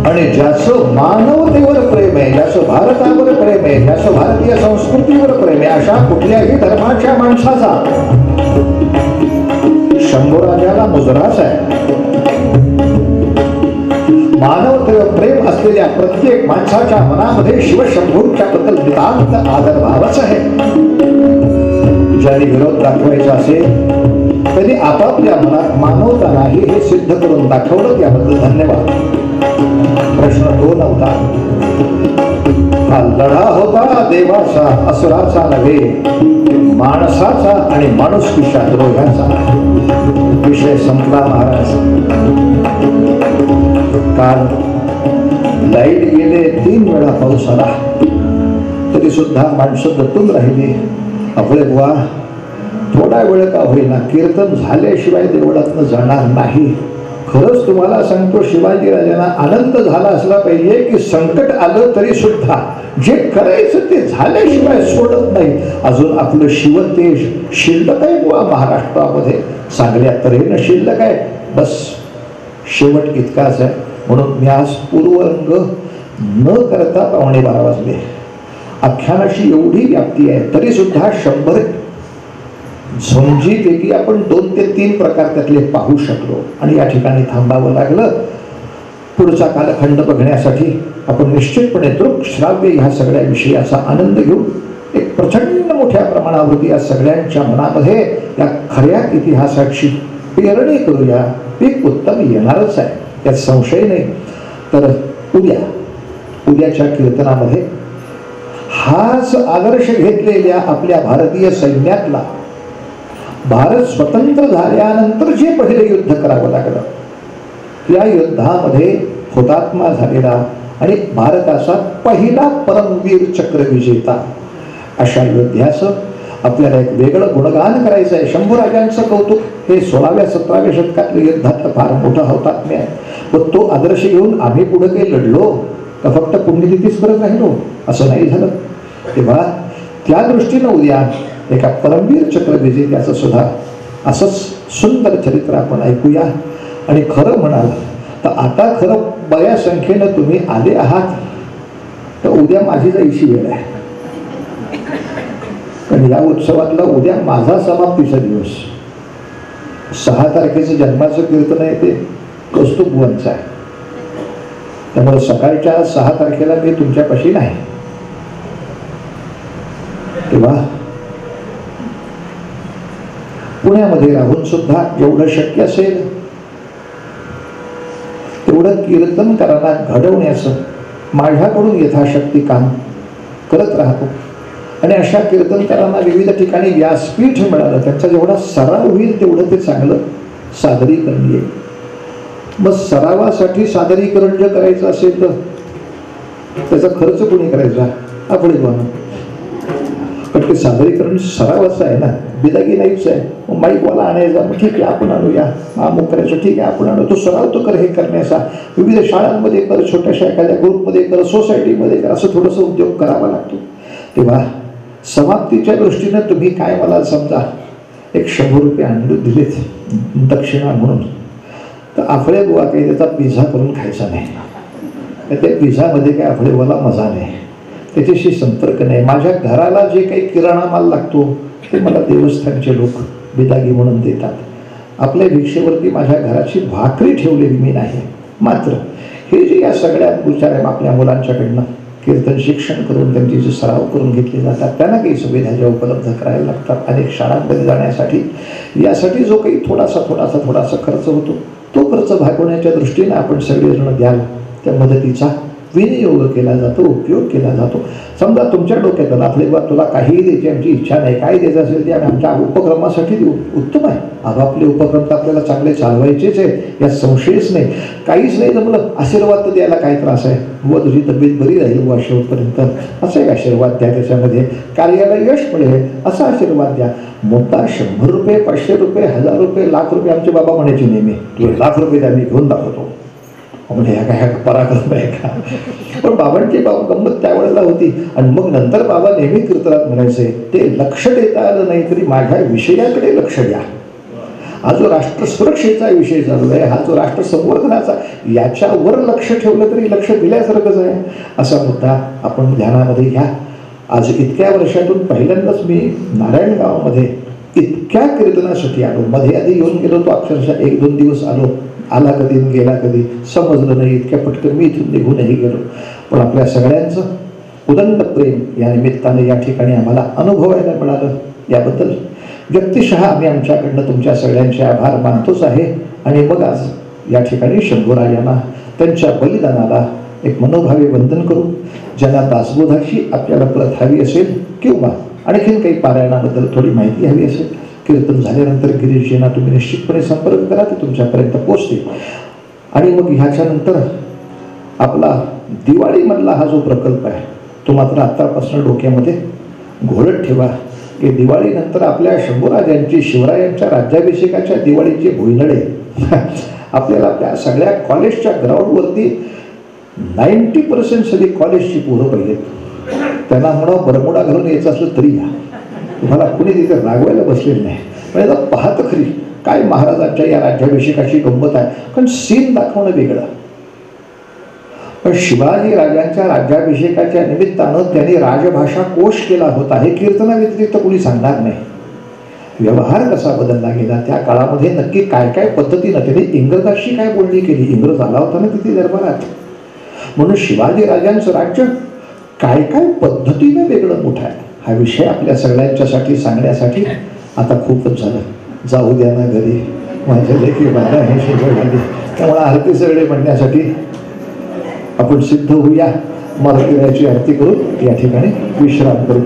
आणि ज्याचं मानवतेवर प्रेम आहे, ज्याचं भारतावर प्रेम आहे, ज्याचं भारतीय संस्कृतीवर प्रेम आहे, अशा कुठल्याही धर्माच्या माणसाचा शंभूराजाला मुजराच आहे. मानवतेवर प्रेम असलेल्या प्रत्येक माणसाच्या मनामध्ये शिवशंभूच्या बद्दल नितांत आदर भावच आहे. ज्यांनी विरोध दाखवायचा असेल त्यांनी आपापल्या मनात मानवता नाही हे सिद्ध करून दाखवलं, त्याबद्दल धन्यवाद. प्रश्न 2 होता. हा लढा होता देवाचा असुराचा नव्हे, माणसाचा आणि माणुसकीच्या द्रोहाचा. विषय संपला महाराज. काल लाईट गेले, 3 वेळा पाऊस आला, तरी सुद्धा माणसं दटून राहिली. आपले बुवा थोडा वेळ का होईना कीर्तन झाल्याशिवाय देवळातनं जाणार नाही. खरंच तुम्हाला सांगतो, शिवाजी राजांना आनंद झाला असला पाहिजे की संकट आलं तरी सुद्धा जे करायचं ते झाल्याशिवाय सोडत नाही. अजून आपलं शिवतेज शिल्लक आहे बुवा महाराष्ट्रामध्ये, चांगल्या तऱ्हेनं शिल्लक आहे. बस शेवट इतकाच आहे. म्हणून मी आज पूर्वरंग न करता 11:15 वाजले. आख्यानाशी एवढी व्याप्ती आहे तरी सुद्धा 100 झुंजीपैकी आपण 2 ते 3 प्रकार त्यातले पाहू शकलो आणि या ठिकाणी थांबावं लागलं. पुढचा कालखंड बघण्यासाठी आपण निश्चितपणे दृक्श्राव्य ह्या सगळ्या विषयाचा आनंद घेऊ. एक प्रचंड मोठ्या प्रमाणावरती या सगळ्यांच्या मनामध्ये या खऱ्या इतिहासाची पेरणी करूया. पीक उत्तम येणारच आहे, त्यात संशय नाही. तर उद्याच्या कीर्तनामध्ये हाच आदर्श घेतलेल्या आपल्या भारतीय सैन्यातला भारत स्वतंत्र झाल्यानंतर जे पहिले युद्ध करावं लागलं, त्या युद्धामध्ये हुतात्मा झालेला आणि भारताचा पहिला परमवीर चक्र विजेता अशा योद्ध्याचं आपल्याला एक वेगळं गुणगान करायचं आहे. शंभूराजांचं कौतुक हे 16व्या-17व्या शतकातल्या युद्धातलं फार मोठं हुतात्म्य आहे. व तो आदर्श घेऊन आम्ही पुढे काही लढलो का फक्त पुण्यतिथीच करत राहिलो असं नाही झालं. तेव्हा त्या दृष्टीनं उद्या एका परमवीर चक्र विजेत्याचं सुद्धा असंच सुंदर चरित्र आपण ऐकूया. आणि खरं म्हणाल तर आता खरं बऱ्याच संख्येनं तुम्ही आले आहात, तर उद्या माझी जायची वेळ आहे. पण या उत्सवातला उद्या माझा समाप्तीचा दिवस. 6 तारखेचं जन्माचं कीर्तन आहे ते कौस्तुभवंचं आहे. त्यामुळे सकाळच्या 6 तारखेला मी तुमच्यापाशी नाही. तेव्हा पुण्यामध्ये राहून सुद्धा जेवढं शक्य असेल तेवढं कीर्तनकारांना घडवण्याचं माझ्याकडून यथाशक्ती काम करत राहतो. आणि अशा कीर्तनकारांना विविध ठिकाणी व्यासपीठ मिळालं, त्यांचा जेवढा सराव होईल तेवढं ते चांगलं सादरीकरण येईल. मग सरावासाठी सादरीकरण जर करायचं असेल तर त्याचा खर्च कोणी करायचा? आपले बघा. पण ते सादरीकरण सरावाचं आहे ना, बिदागी नाहीच आहे. मग माईकवाला आणायचा, मग ठीक आहे आपण आणूया, अमुक करायचं, ठीक आहे आपण आणू. तो सराव तो कर हे करण्याचा. विविध शाळांमध्ये कर, छोट्याशा एखाद्या ग्रुपमध्ये कर, सोसायटीमध्ये कर, असं थोडंसं उद्योग करावा लागतो. तेव्हा समाप्तीच्या दृष्टीनं तुम्ही काय मला समजा एक 100 रुपये आणले दिलेत दक्षिणा म्हणून, तर आफळे बुवा काही त्याचा पिझ्झा करून खायचा नाही. त्या पिझ्झामध्ये काय आफळेवाला मजा नाही, त्याच्याशी संपर्क नाही. माझ्या घराला जे काही किराणा माल लागतो ते मला देवस्थानचे लोक बिदागी म्हणून देतात. आपल्या भिक्षेवरती माझ्या घराची भाकरी ठेवलेली मी नाही. मात्र हे जे या सगळ्या विचार आहे आपल्या मुलांच्याकडनं कीर्तन शिक्षण करून त्यांची जे सराव करून घेतले जातात, त्यांना काही सुविधा ज्या उपलब्ध करायला लागतात अनेक शाळांमध्ये जाण्यासाठी, यासाठी जो काही थोडासा खर्च होतो, तो खर्च भागवण्याच्या दृष्टीने आपण सगळेजण द्याल. त्या मदतीचा विनियोग केला जातो, उपयोग केला जातो. समजा तुमच्या डोक्यात आला आपले बा तुला काहीही द्यायची आमची इच्छा नाही, काय द्यायचं असेल ते आम्ही आमच्या उपक्रमासाठी देऊ, उत्तम आहे. आपापले उपक्रम तर आपल्याला चांगले चालवायचेच आहे, यात संशयच नाही. काहीच नाही जमलं, आशीर्वाद तर द्यायला काय त्रास आहे? व तुझी तब्येत बरी राहील व शेवटपर्यंत असा एक आशीर्वाद द्या. त्याच्यामध्ये कार्याला यश मिळेल असा आशीर्वाद द्या. मुद्दा 100 रुपये, 500 रुपये, 1000 रुपये, लाख रुपये आमचे बाबा म्हणायचे नेहमी, तुला लाख रुपये द्या मी घेऊन दाखवतो. म्हणजे ह्या काय पराक्रम आहे का? पण बाबांची गंमत त्यावेळेला होती. आणि मग नंतर बाबा नेहमी कीर्तनात म्हणायचे, ते लक्ष देता आलं नाही तरी माझ्या विषयाकडे लक्ष द्या. हा जो राष्ट्र सुरक्षेचा विषय चालू आहे, हा जो राष्ट्र संवर्धनाचा, याच्यावर लक्ष ठेवलं तरी लक्ष दिल्यासारखंच आहे. असा मुद्दा आपण ध्यानामध्ये घ्या. आज इतक्या वर्षातून पहिल्यांदाच मी नारायणगावमध्ये इतक्या कीर्तनासाठी आलो. मध्ये आधी येऊन गेलो तो अक्षरशः 1-2 दिवस आला कधी गेला कधी समजलं नाही. इतक्या पटकन मी इथून निघूनही गेलो. पण आपल्या सगळ्यांचं उदंड प्रेम या निमित्ताने या ठिकाणी आम्हाला अनुभवायला मिळालं. याबद्दल व्यक्तिशः आम्ही आमच्याकडनं तुमच्या सगळ्यांचे आभार मानतोच आहे. आणि मग आज या ठिकाणी शंभूराजांना त्यांच्या बलिदानाला एक मनोभावे वंदन करू. ज्यांना दासबोधाची आपल्याला प्रत हवी असेल किंवा आणखीन काही पारायणाबद्दल थोडी माहिती हवी असेल, कीर्तन झाल्यानंतर गिरीशजींना तुम्ही निश्चितपणे संपर्क करा, ते तुमच्यापर्यंत पोहोचते. आणि मग ह्याच्यानंतर आपला दिवाळीमधला हा जो प्रकल्प आहे तो मात्र आत्तापासून डोक्यामध्ये घोळत ठेवा. की दिवाळीनंतर आपल्या शंभूराजांची शिवरायांच्या राज्याभिषेकाच्या दिवाळीचे भुईनडे आपल्याला आपल्या सगळ्या कॉलेजच्या ग्राउंडवरती 90% सगळी कॉलेजची पोरं पाहिजेत. त्यांना म्हणून बरमुडा घालून यायचं असलं तरी या, तुम्हाला कुणी तिथे रागवायला बसलेलं नाही. पण आता पाहतं खरी काय महाराजांच्या या राज्याभिषेकाची गंमत आहे, कारण सीन दाखवणं वेगळं. पण शिवाजी राजांच्या राज्याभिषेकाच्या निमित्तानं त्यांनी राजभाषा कोश केला होता, हे कीर्तना व्यतिरिक्त कुणी सांगणार नाही. व्यवहार कसा बदलला गेला त्या काळामध्ये, नक्की काय काय पद्धतीनं त्यांनी इंग्रजांशी काय बोलणी केली. इंग्रज आला होता ना तिथे दरबारात, म्हणून शिवाजी राजांचं राज्य काय काय पद्धतीनं वेगळं मोठं आहे. हा विषय आपल्या सगळ्यांच्यासाठी सांगण्यासाठी आता खूपच झालं. जाऊ द्या ना घरी, माझ्या लेखी 12 झाली, त्यामुळे आरती सगळे म्हणण्यासाठी आपण सिद्ध होऊया. मारुतीरायाची आरती करून या ठिकाणी विश्राम करू.